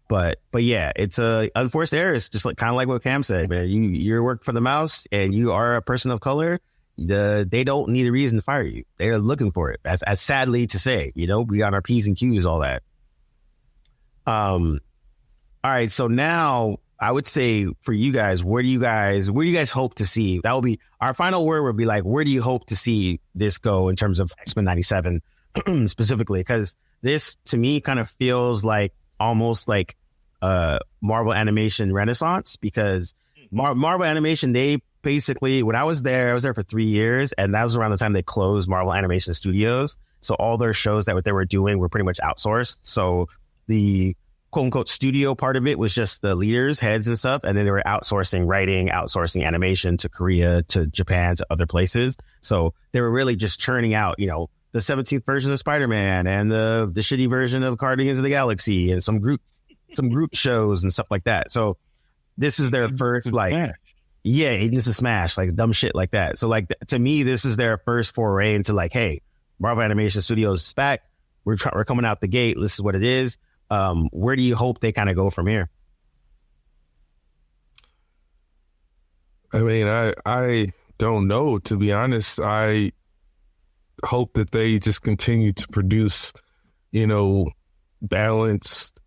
Speaker 1: But yeah, it's unforced errors, just like kind of like what Cam said, man. You work for the Mouse and you are a person of color. They don't need a reason to fire you. They're looking for it. As sadly to say, you know, we got our P's and Q's, all that. All right. So now I would say for you guys, where do you guys hope to see? That will be our final word would be like, where do you hope to see this go in terms of X-Men 97 specifically? Because this to me kind of feels like almost like Marvel animation renaissance, because Marvel animation, they basically, when I was there for 3 years, and that was around the time they closed Marvel Animation Studios. So all their shows that they were doing were pretty much outsourced. So the quote unquote studio part of it was just the leaders, heads and stuff. And then they were outsourcing writing, outsourcing animation to Korea, to Japan, to other places. So they were really just churning out, you know, the 17th version of Spider-Man and the shitty version of Guardians of the Galaxy and some group shows and stuff like that. So this is their first yeah, Agents of Smash, like dumb shit like that. So like to me, this is their first foray into like, hey, Marvel Animation Studios is back. We're coming out the gate. This is what it is. Where do you hope they kind of go from here?
Speaker 3: I mean, I don't know, to be honest. I hope that they just continue to produce, balanced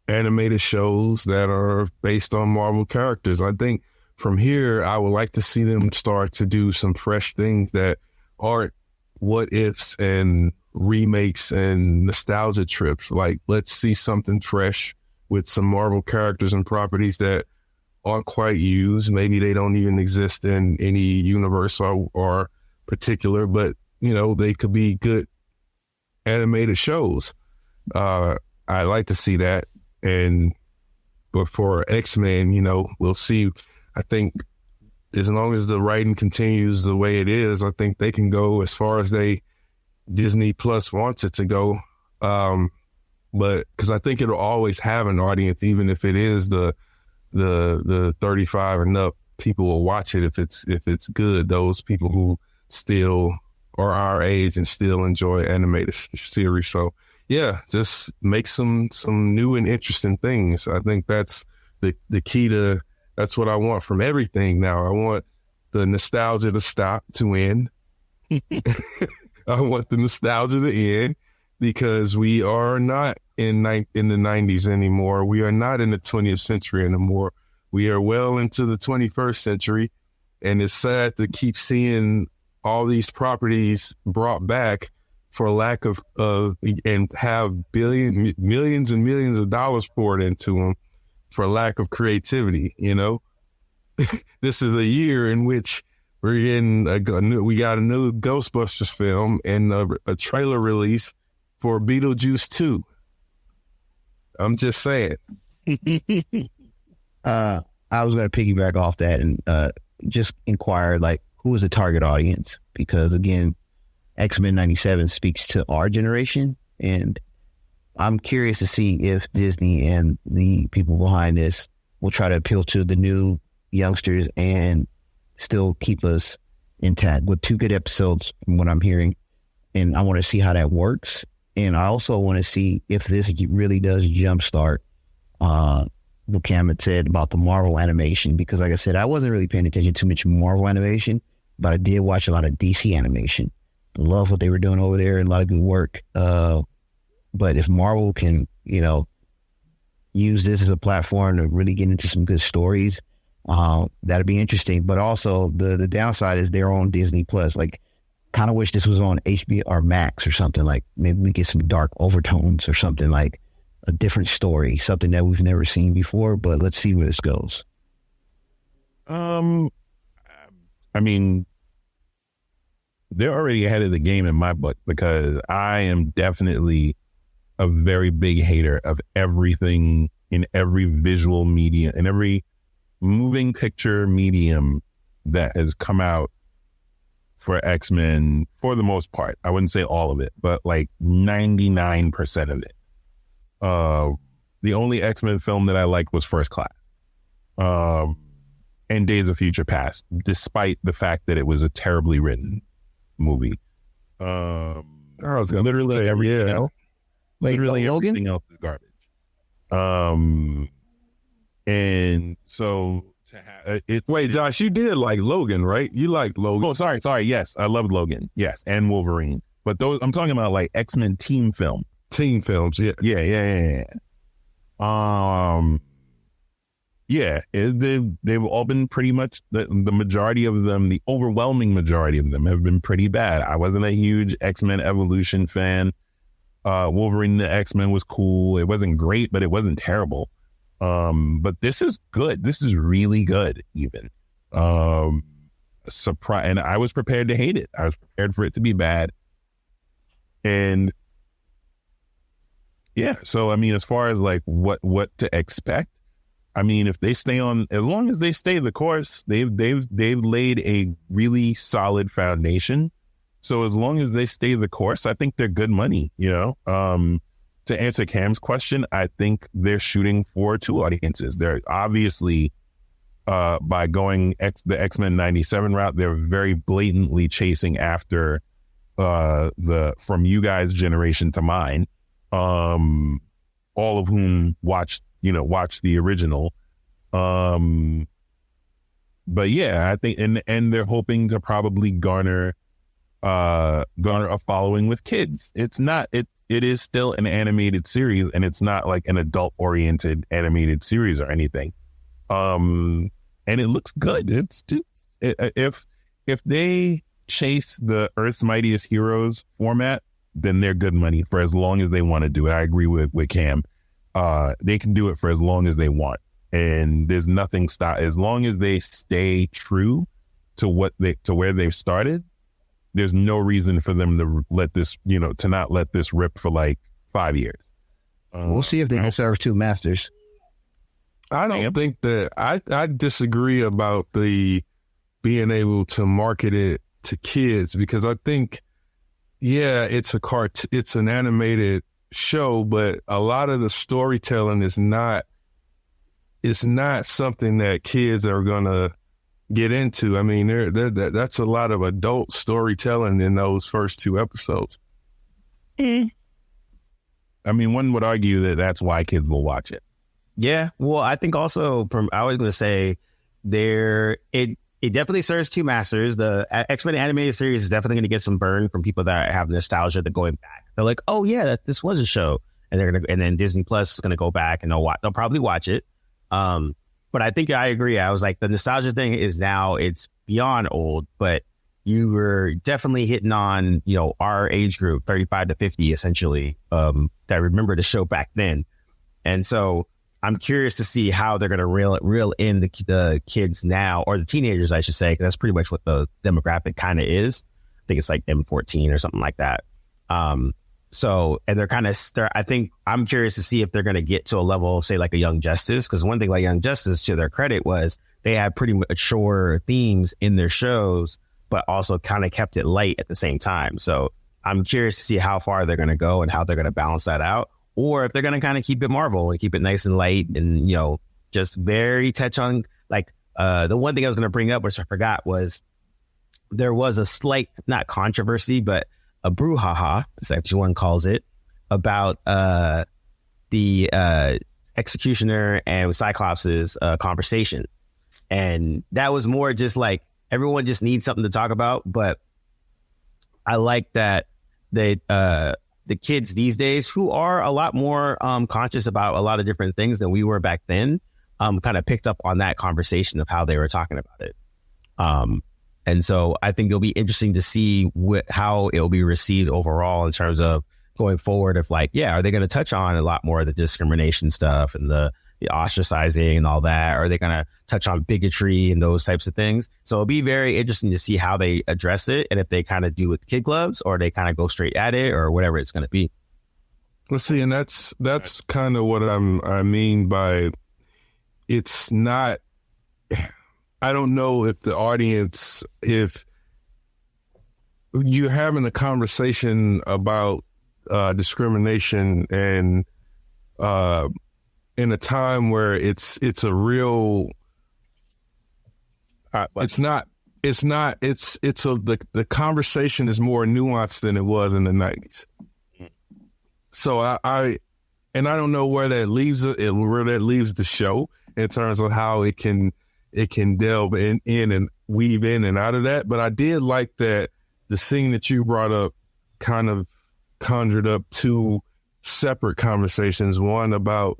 Speaker 3: animated shows that are based on Marvel characters. I think from here, I would like to see them start to do some fresh things that aren't what ifs and remakes and nostalgia trips. Like, let's see something fresh with some Marvel characters and properties that aren't quite used. Maybe they don't even exist in any universe or particular, but they could be good animated shows. I like to see that. But for X-Men, we'll see. I think as long as the writing continues the way it is, I think they can go as far as Disney Plus wants it to go. But because I think it'll always have an audience, even if it is the 35 and up, people will watch it if it's good. Those people who still are our age and still enjoy animated series. So yeah, just make some new and interesting things. I think that's the key to. That's what I want from everything now. I want the nostalgia to end. I want the nostalgia to end because we are not in the 90s anymore. We are not in the 20th century anymore. We are well into the 21st century, and it's sad to keep seeing all these properties brought back for lack of and have millions and millions of dollars poured into them for lack of creativity. This is a year in which we're getting we got a new Ghostbusters film and a trailer release for Beetlejuice 2. I'm just saying.
Speaker 2: I was going to piggyback off that and just inquire, who is the target audience? Because again, X-Men 97 speaks to our generation, and I'm curious to see if Disney and the people behind this will try to appeal to the new youngsters and still keep us intact with 2 good episodes from what I'm hearing. And I want to see how that works. And I also want to see if this really does jumpstart what Cam had said about the Marvel animation, because like I said, I wasn't really paying attention to much Marvel animation, but I did watch a lot of DC animation. I love what they were doing over there and a lot of good work. But if Marvel can, use this as a platform to really get into some good stories, that'd be interesting. But also the downside is they're on Disney Plus. Kind of wish this was on HBO or Max or something. Maybe we get some dark overtones or something, like a different story, something that we've never seen before. But let's see where this goes.
Speaker 4: I mean, they're already ahead of the game in my book, because I am definitely a very big hater of everything in every visual media, in every moving picture medium that has come out for X-Men, for the most part. I wouldn't say all of it, but 99% of it. The only X-Men film that I liked was First Class. And Days of Future Past, despite the fact that it was a terribly written movie. Literally everything else. Literally everything else is garbage. And so to have it.
Speaker 3: Wait, Josh, you did like Logan, right? You liked Logan.
Speaker 4: Oh, sorry. Yes, I loved Logan. Yes, and Wolverine. But those I'm talking about X-Men team films.
Speaker 3: Team films, yeah.
Speaker 4: Yeah. They've all been pretty much, the majority of them, the overwhelming majority of them have been pretty bad. I wasn't a huge X-Men Evolution fan. Wolverine the X-Men was cool. It wasn't great, but it wasn't terrible. But this is good. This is really good, even. Surprise, and I was prepared to hate it. I was prepared for it to be bad. And yeah, so I mean, as far as what to expect, I mean, if they stay on, as long as they stay the course, they've laid a really solid foundation. So as long as they stay the course, I think they're good money, To answer Cam's question, I think they're shooting for 2 audiences. They're obviously, by going the X-Men 97 route, they're very blatantly chasing after the from you guys' generation to mine, all of whom watched the original. But yeah, I think, and they're hoping to probably garner garner a following with kids. It is still an animated series, and it's not like an adult oriented animated series or anything. And it looks good. It's just, if they chase the Earth's Mightiest Heroes format, then they're good money for as long as they want to do it. I agree with Cam. They can do it for as long as they want, and there's nothing stop as long as they stay true to where they've started. There's no reason for them to let this, to not let this rip for like 5 years.
Speaker 2: We'll see if they can serve two masters.
Speaker 3: I don't think that I disagree about the being able to market it to kids, because I think, it's an animated show, but a lot of the storytelling is not something that kids are gonna get into. I mean, that's a lot of adult storytelling in those first 2 episodes.
Speaker 4: I mean, one would argue that that's why kids will watch it.
Speaker 1: Yeah, well, I think also I was going to say it definitely serves two masters. The X-Men animated series is definitely going to get some burn from people that have nostalgia to going back. They're like, oh yeah, this was a show, and and then Disney Plus is going to go back and they'll probably watch it. But I think I agree. I was like, the nostalgia thing is now it's beyond old, but you were definitely hitting on, our age group, 35 to 50, essentially, that remember the show back then. And so I'm curious to see how they're going to reel in the kids now, or the teenagers, I should say, because that's pretty much what the demographic kind of is. I think it's like M14 or something like that. So, and I think I'm curious to see if they're going to get to a level, say like a Young Justice, because one thing about Young Justice, to their credit, was they had pretty mature themes in their shows, but also kind of kept it light at the same time. So I'm curious to see how far they're going to go and how they're going to balance that out, or if they're going to kind of keep it Marvel and keep it nice and light and, just very touch on like the one thing I was going to bring up, which I forgot, was there was a slight, not controversy, but a brouhaha, as everyone calls it, about the Executioner and Cyclops' conversation. And that was more just like, everyone just needs something to talk about. But I like that the kids these days, who are a lot more conscious about a lot of different things than we were back then, kind of picked up on that conversation of how they were talking about it. And so I think it'll be interesting to see how it'll be received overall in terms of going forward. If are they going to touch on a lot more of the discrimination stuff and the ostracizing and all that? Or are they going to touch on bigotry and those types of things? So it'll be very interesting to see how they address it, and if they kind of do with kid gloves, or they kind of go straight at it, or whatever it's going to be.
Speaker 3: Well, see, and that's kind of what I mean by it's not. I don't know if the audience, if you're having a conversation about discrimination and in a time where it's a real, the conversation is more nuanced than it was in the 90s. So I don't know where that leaves the show in terms of how it can delve in and weave in and out of that. But I did like that the scene that you brought up kind of conjured up 2 separate conversations, one about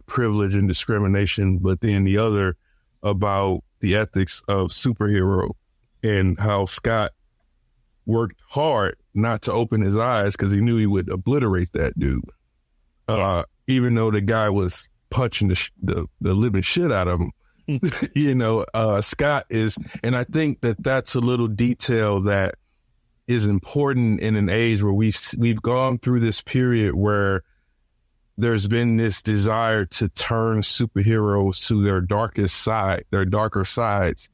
Speaker 3: privilege and discrimination, but then the other about the ethics of superhero and how Scott worked hard not to open his eyes because he knew he would obliterate that dude. Even though the guy was punching the living shit out of him. Scott is, and I think that's a little detail that is important in an age where we've gone through this period where there's been this desire to turn superheroes to their darker sides,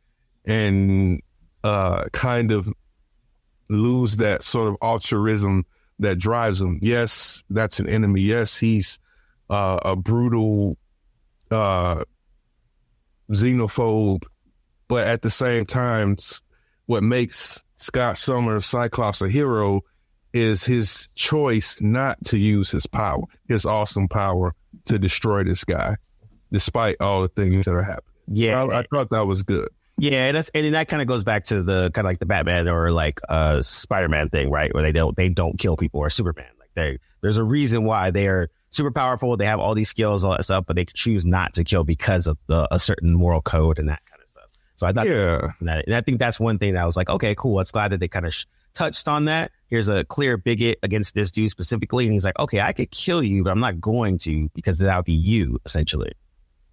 Speaker 3: and kind of lose that sort of altruism that drives them. Yes, that's an enemy. Yes, he's a brutal xenophobe, but at the same time, what makes Scott Summers Cyclops a hero is his choice not to use his power, his awesome power, to destroy this guy, despite all the things that are happening.
Speaker 1: Yeah,
Speaker 3: I thought that was good.
Speaker 1: Yeah, and that kind of goes back to the kind of like the Batman or like Spider-Man thing, right? Where they don't kill people, or Superman. Like there's a reason why they are super powerful. They have all these skills, all that stuff, but they choose not to kill because of a certain moral code and that kind of stuff. So I thought, and I think that's one thing that I was like, okay, cool. It's glad that they kind of touched on that. Here's a clear bigot against this dude specifically, and he's like, okay, I could kill you, but I'm not going to, because that would be you, essentially.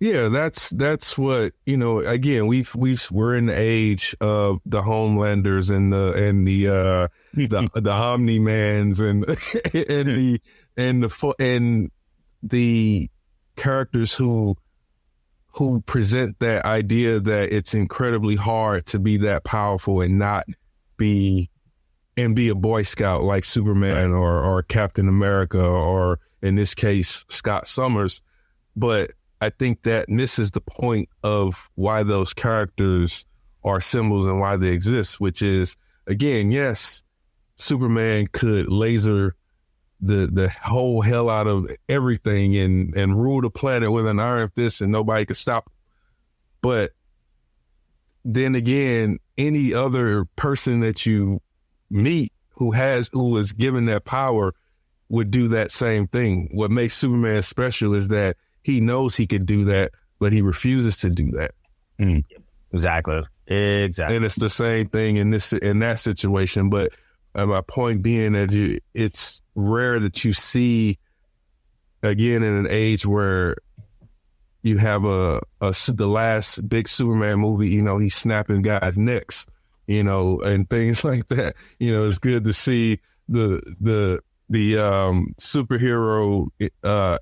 Speaker 3: Yeah, that's what, again, we're in the age of the Homelanders and the Omni-Mans and the characters who present that idea that it's incredibly hard to be that powerful and not be a Boy Scout like Superman or Captain America, or in this case, Scott Summers. But I think that misses the point of why those characters are symbols and why they exist, which is, again, yes, Superman could laser the whole hell out of everything and rule the planet with an iron fist and nobody could stop him. But then again, any other person that you meet who is given that power would do that same thing. What makes Superman special is that he knows he could do that, but he refuses to do that.
Speaker 1: Exactly.
Speaker 3: And it's the same thing in that situation. But my point being that it's rare that you see, again, in an age where you have the last big Superman movie, he's snapping guys' necks, and things like that. It's good to see the superhero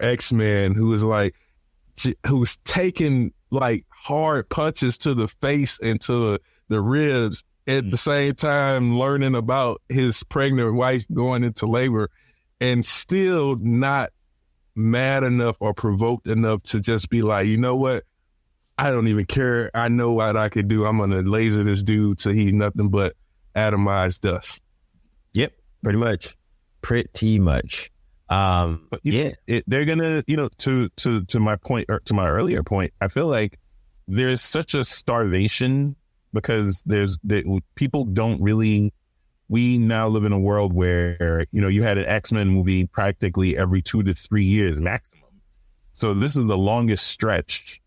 Speaker 3: X-Men who's taking like hard punches to the face and to the ribs at the same time learning about his pregnant wife going into labor, and still not mad enough or provoked enough to just be like, you know what? I don't even care. I know what I could do. I'm going to laser this dude till he's nothing but atomized dust.
Speaker 1: Yep, pretty much.
Speaker 4: But they're gonna, to my point, or to my earlier point, I feel like there's such a starvation because people don't really. We now live in a world where you had an X-Men movie practically every 2 to 3 years maximum. So this is the longest stretch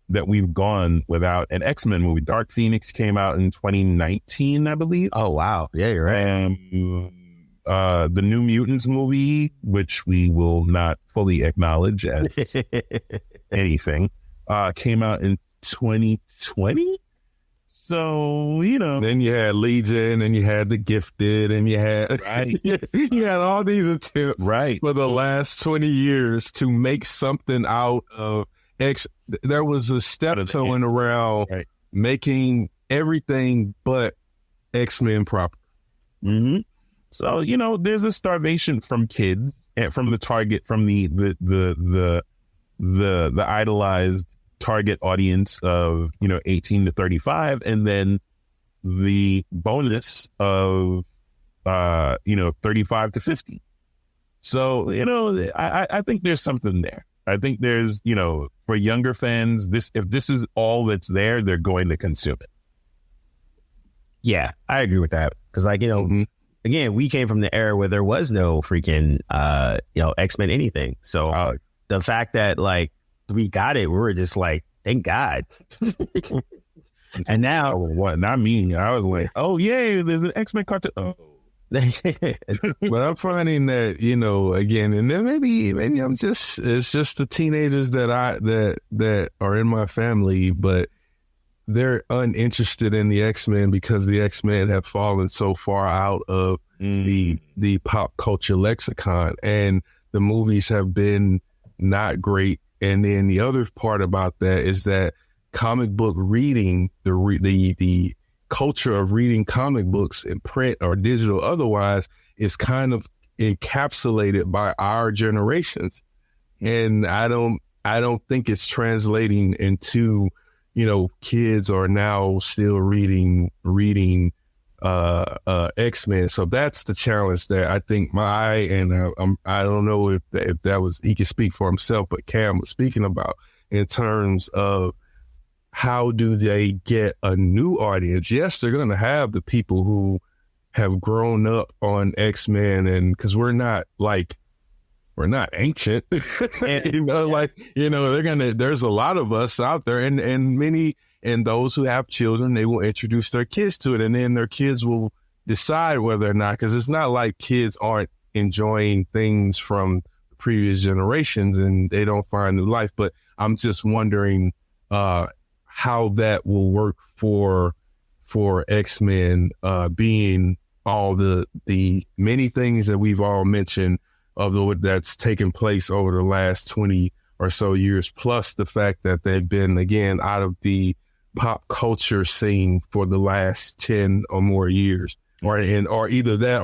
Speaker 4: that we've gone without an X-Men movie. Dark Phoenix came out in 2019, I believe.
Speaker 1: Oh wow, yeah, you're right.
Speaker 4: The New Mutants movie, which we will not fully acknowledge as anything, came out in 2020. So,
Speaker 3: Then you had Legion, and you had The Gifted, and you had you had all these attempts for the last 20 years to make something out of X. There was a step-toeing around making everything but X-Men proper.
Speaker 4: Mm-hmm. So, there's a starvation from kids and from the target, from the idolized target audience of, 18 to 35. And then the bonus of, 35 to 50. So, I think there's something there. I think there's, for younger fans, if this is all that's there, they're going to consume it.
Speaker 1: Yeah, I agree with that. Because again, we came from the era where there was no freaking, X-Men anything. So the fact that we got it, we were just like, thank God. And now,
Speaker 3: what? Not me. I was like, oh yay, there's an X-Men cartoon. Oh. But I'm finding that, again, and then maybe it's just the teenagers that are in my family, but they're uninterested in the X-Men because the X-Men have fallen so far out of the pop culture lexicon, and the movies have been not great. And then the other part about that is that comic book reading, the culture of reading comic books in print or digital otherwise, is kind of encapsulated by our generations. And I don't think it's translating into, kids are now still reading X-Men. So that's the challenge there. I think I don't know if that was, he can speak for himself, but Cam was speaking about in terms of how do they get a new audience? Yes, they're going to have the people who have grown up on X-Men, and because we're not ancient, there's a lot of us out there, and many, and those who have children, they will introduce their kids to it, and then their kids will decide whether or not, because it's not like kids aren't enjoying things from previous generations and they don't find new life. But I'm just wondering how that will work for X-Men, being all the many things that we've all mentioned of that's taken place over the last 20 or so years, plus the fact that they've been, again, out of the pop culture scene for the last 10 or more years, or either that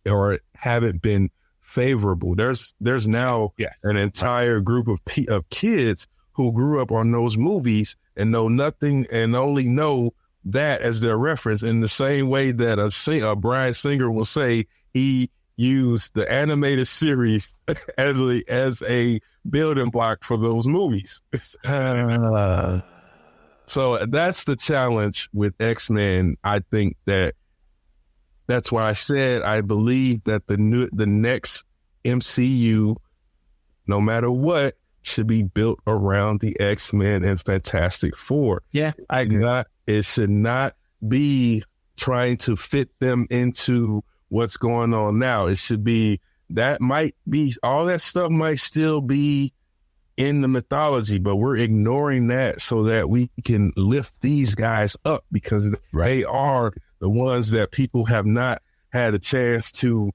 Speaker 3: or haven't been favorable. There's now an entire group of kids who grew up on those movies and know nothing and only know that as their reference, in the same way that a Bryan Singer will say he used the animated series as a building block for those movies. So that's the challenge with X-Men. I think that's why I said I believe that the next MCU, no matter what, should be built around the X-Men and Fantastic Four.
Speaker 1: Yeah, I agree.
Speaker 3: It should not be trying to fit them into what's going on now. It should be, that might be, all that stuff might still be in the mythology, but we're ignoring that so that we can lift these guys up, because they are the ones that people have not had a chance to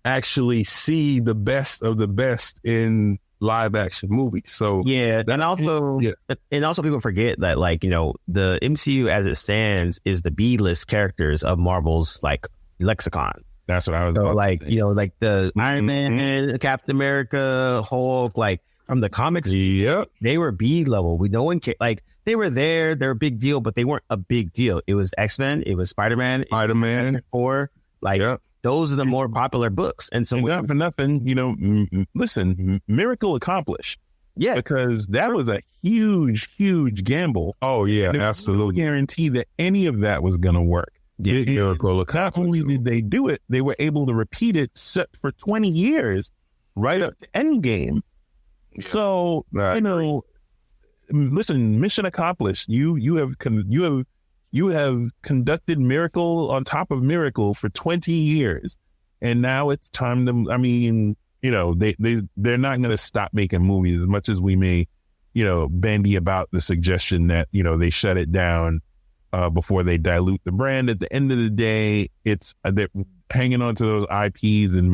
Speaker 3: actually see the best of the best in live action movies. So
Speaker 1: and also people forget that, like, you know, the MCU as it stands is the B-list characters of Marvel's like lexicon.
Speaker 4: That's what I was about to say.
Speaker 1: You know, like the Iron Man, Captain America, Hulk, like from the comics, they were B level. No one cared. Like, they were there, they're a big deal, but they weren't a big deal. It was X-Men, it was Spider-Man, Four, those are the more popular books. And so,
Speaker 4: not for nothing, you know, listen, miracle accomplished.
Speaker 1: Yeah.
Speaker 4: Because that was a huge, huge gamble.
Speaker 3: Oh, yeah,
Speaker 4: There's
Speaker 3: absolutely.
Speaker 4: No guarantee that any of that was going to work.
Speaker 3: Miracle.
Speaker 4: Not only did they do it, they were able to repeat it for 20 years, right up to Endgame. Yeah. So, you know, listen, mission accomplished. You have conducted miracle on top of miracle for 20 years, and now it's time to. I mean, you know, they're not going to stop making movies, as much as we may, you know, bandy about the suggestion that, you know, they shut it down before they dilute the brand. At the end of the day, it's they're hanging on to those IPs and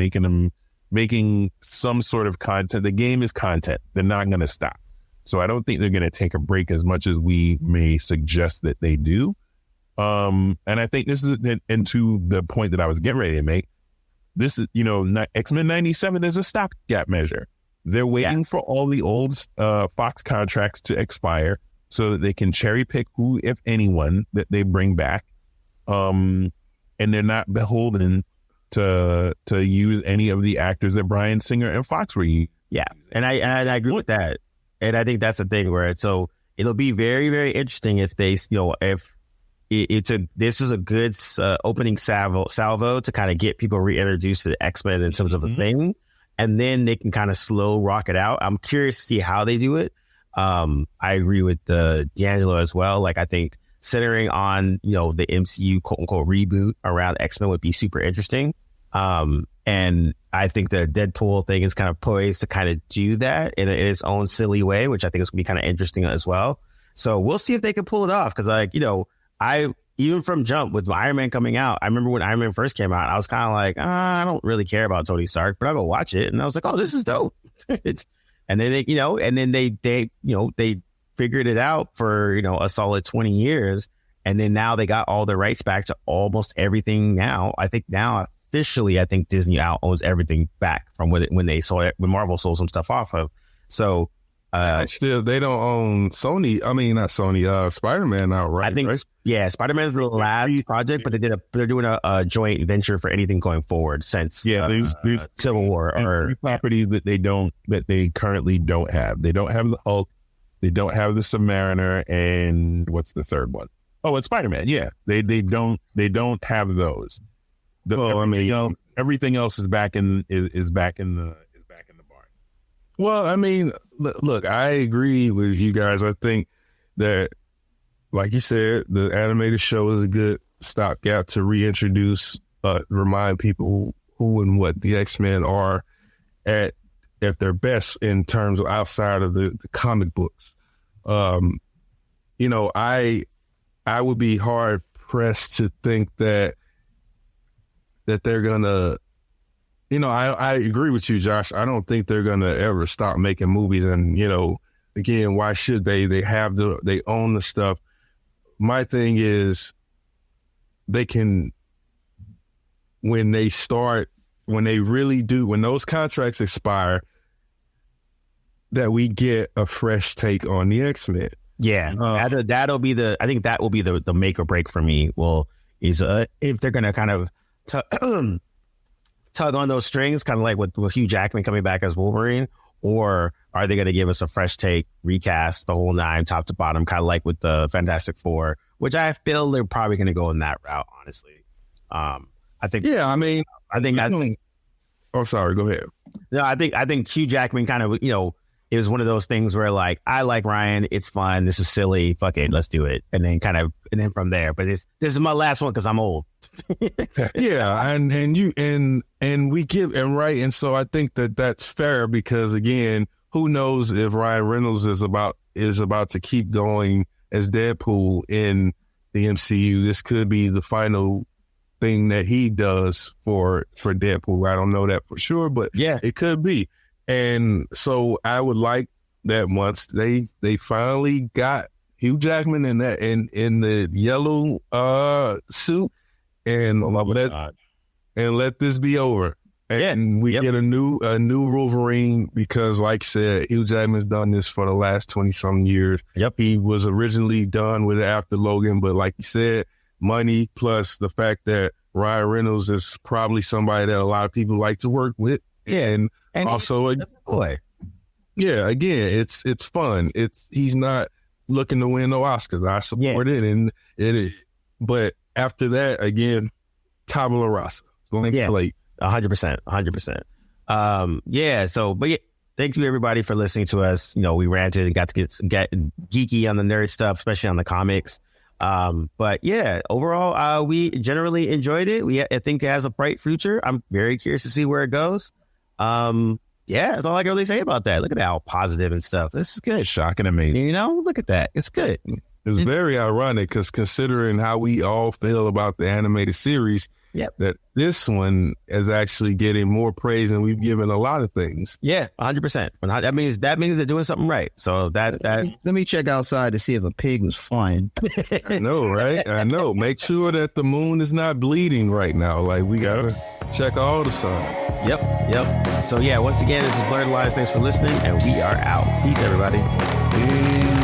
Speaker 4: making some sort of content. The game is content. They're not going to stop. So I don't think they're going to take a break, as much as we may suggest that they do. And I think this is, and to the point that I was getting ready to make, this is, you know, X-Men 97 is a stopgap measure. They're waiting for all the old Fox contracts to expire so that they can cherry pick who, if anyone, that they bring back. And they're not beholden to use any of the actors that Bryan Singer and Fox were using.
Speaker 1: Yeah, and I agree with that. And I think that's the thing where it'll be very, very interesting if they, you know, if this is a good opening salvo to kind of get people reintroduced to the X-Men in terms of the thing, and then they can kind of slow rock it out. I'm curious to see how they do it. I agree with D'Angelo as well. Like, I think centering on, you know, the MCU quote unquote reboot around X-Men would be super interesting. And I think the Deadpool thing is kind of poised to kind of do that in its own silly way, which I think is going to be kind of interesting as well. So we'll see if they can pull it off. Because, like, you know, even from jump with Iron Man coming out, I remember when Iron Man first came out, I was kind of like, I don't really care about Tony Stark, but I'll go watch it. And I was like, oh, this is dope. And then they figured it out for, you know, a solid 20 years. And then now they got all the rights back to almost everything now. I think now officially, I think Disney owns everything back from when Marvel sold some stuff off of. So
Speaker 3: still, they don't own Sony. I mean, not Sony. Spider-Man outright.
Speaker 1: I think, right? Spider-Man is the last project, but they're doing a joint venture for anything going forward since
Speaker 4: these
Speaker 1: Civil War or
Speaker 4: properties that they currently don't have. They don't have the Hulk. They don't have the Submariner, and what's the third one? Oh, it's Spider-Man. Yeah, they don't have those. Everything else is back in the barn.
Speaker 3: Well, I mean, look, I agree with you guys. I think that, like you said, the animated show is a good stopgap to reintroduce, remind people who and what the X-Men are at their best in terms of outside of the comic books. I would be hard pressed to think that they're gonna, I agree with you, Josh. I don't think they're gonna ever stop making movies. And, again, why should they? They own the stuff. My thing is they can, when they really do, when those contracts expire, that we get a fresh take on the X-Men.
Speaker 1: Yeah, that'll be I think that will be the make or break for me. Is if they're going to kind of tug on those strings, kind of like with Hugh Jackman coming back as Wolverine, or are they going to give us a fresh take, recast the whole nine, top to bottom, kind of like with the Fantastic Four, which I feel they're probably going to go in that route, honestly. I think. Yeah, I mean, I think.
Speaker 3: Oh, sorry. Go ahead.
Speaker 1: No, I think Hugh Jackman kind of, it was one of those things where, like, I like Ryan, it's fun, this is silly, fuck it, let's do it, and then from there. But this is my last one because I'm old.
Speaker 3: Yeah, and we give and right, and so I think that's fair because, again, who knows if Ryan Reynolds is about to keep going as Deadpool in the MCU. This could be the final thing that he does for Deadpool. I don't know that for sure, but yeah, it could be. And so I would like that once they finally got Hugh Jackman in the yellow suit and let this be over. And we get a new Wolverine because, like I said, Hugh Jackman's done this for the last 20-something years.
Speaker 1: Yep.
Speaker 3: He was originally done with it after Logan, but like you said, money plus the fact that Ryan Reynolds is probably somebody that a lot of people like to work with. And also, yeah, again, it's fun. He's not looking to win no Oscars. I support it, and but after that, again, tabula rasa, going late.
Speaker 1: 100%. Thank you everybody for listening to us. We ranted and got to get geeky on the nerd stuff, especially on the comics. But yeah, overall, we generally enjoyed it. I think it has a bright future. I'm very curious to see where it goes. That's all I can really say about that. Look at that, all positive and stuff. This is good.
Speaker 4: Shocking to me.
Speaker 1: Look at that. It's good.
Speaker 3: It's very ironic because considering how we all feel about the animated series, that this one is actually getting more praise than we've given a lot of things.
Speaker 1: Yeah, 100%. That means they're doing something right. So that
Speaker 2: let me check outside to see if a pig was flying.
Speaker 3: I know, right? I know. Make sure that the moon is not bleeding right now. Like, we gotta check all the signs.
Speaker 1: Yep. So yeah, once again, this is Blerdlines. Thanks for listening, and we are out. Peace, everybody.
Speaker 2: Peace.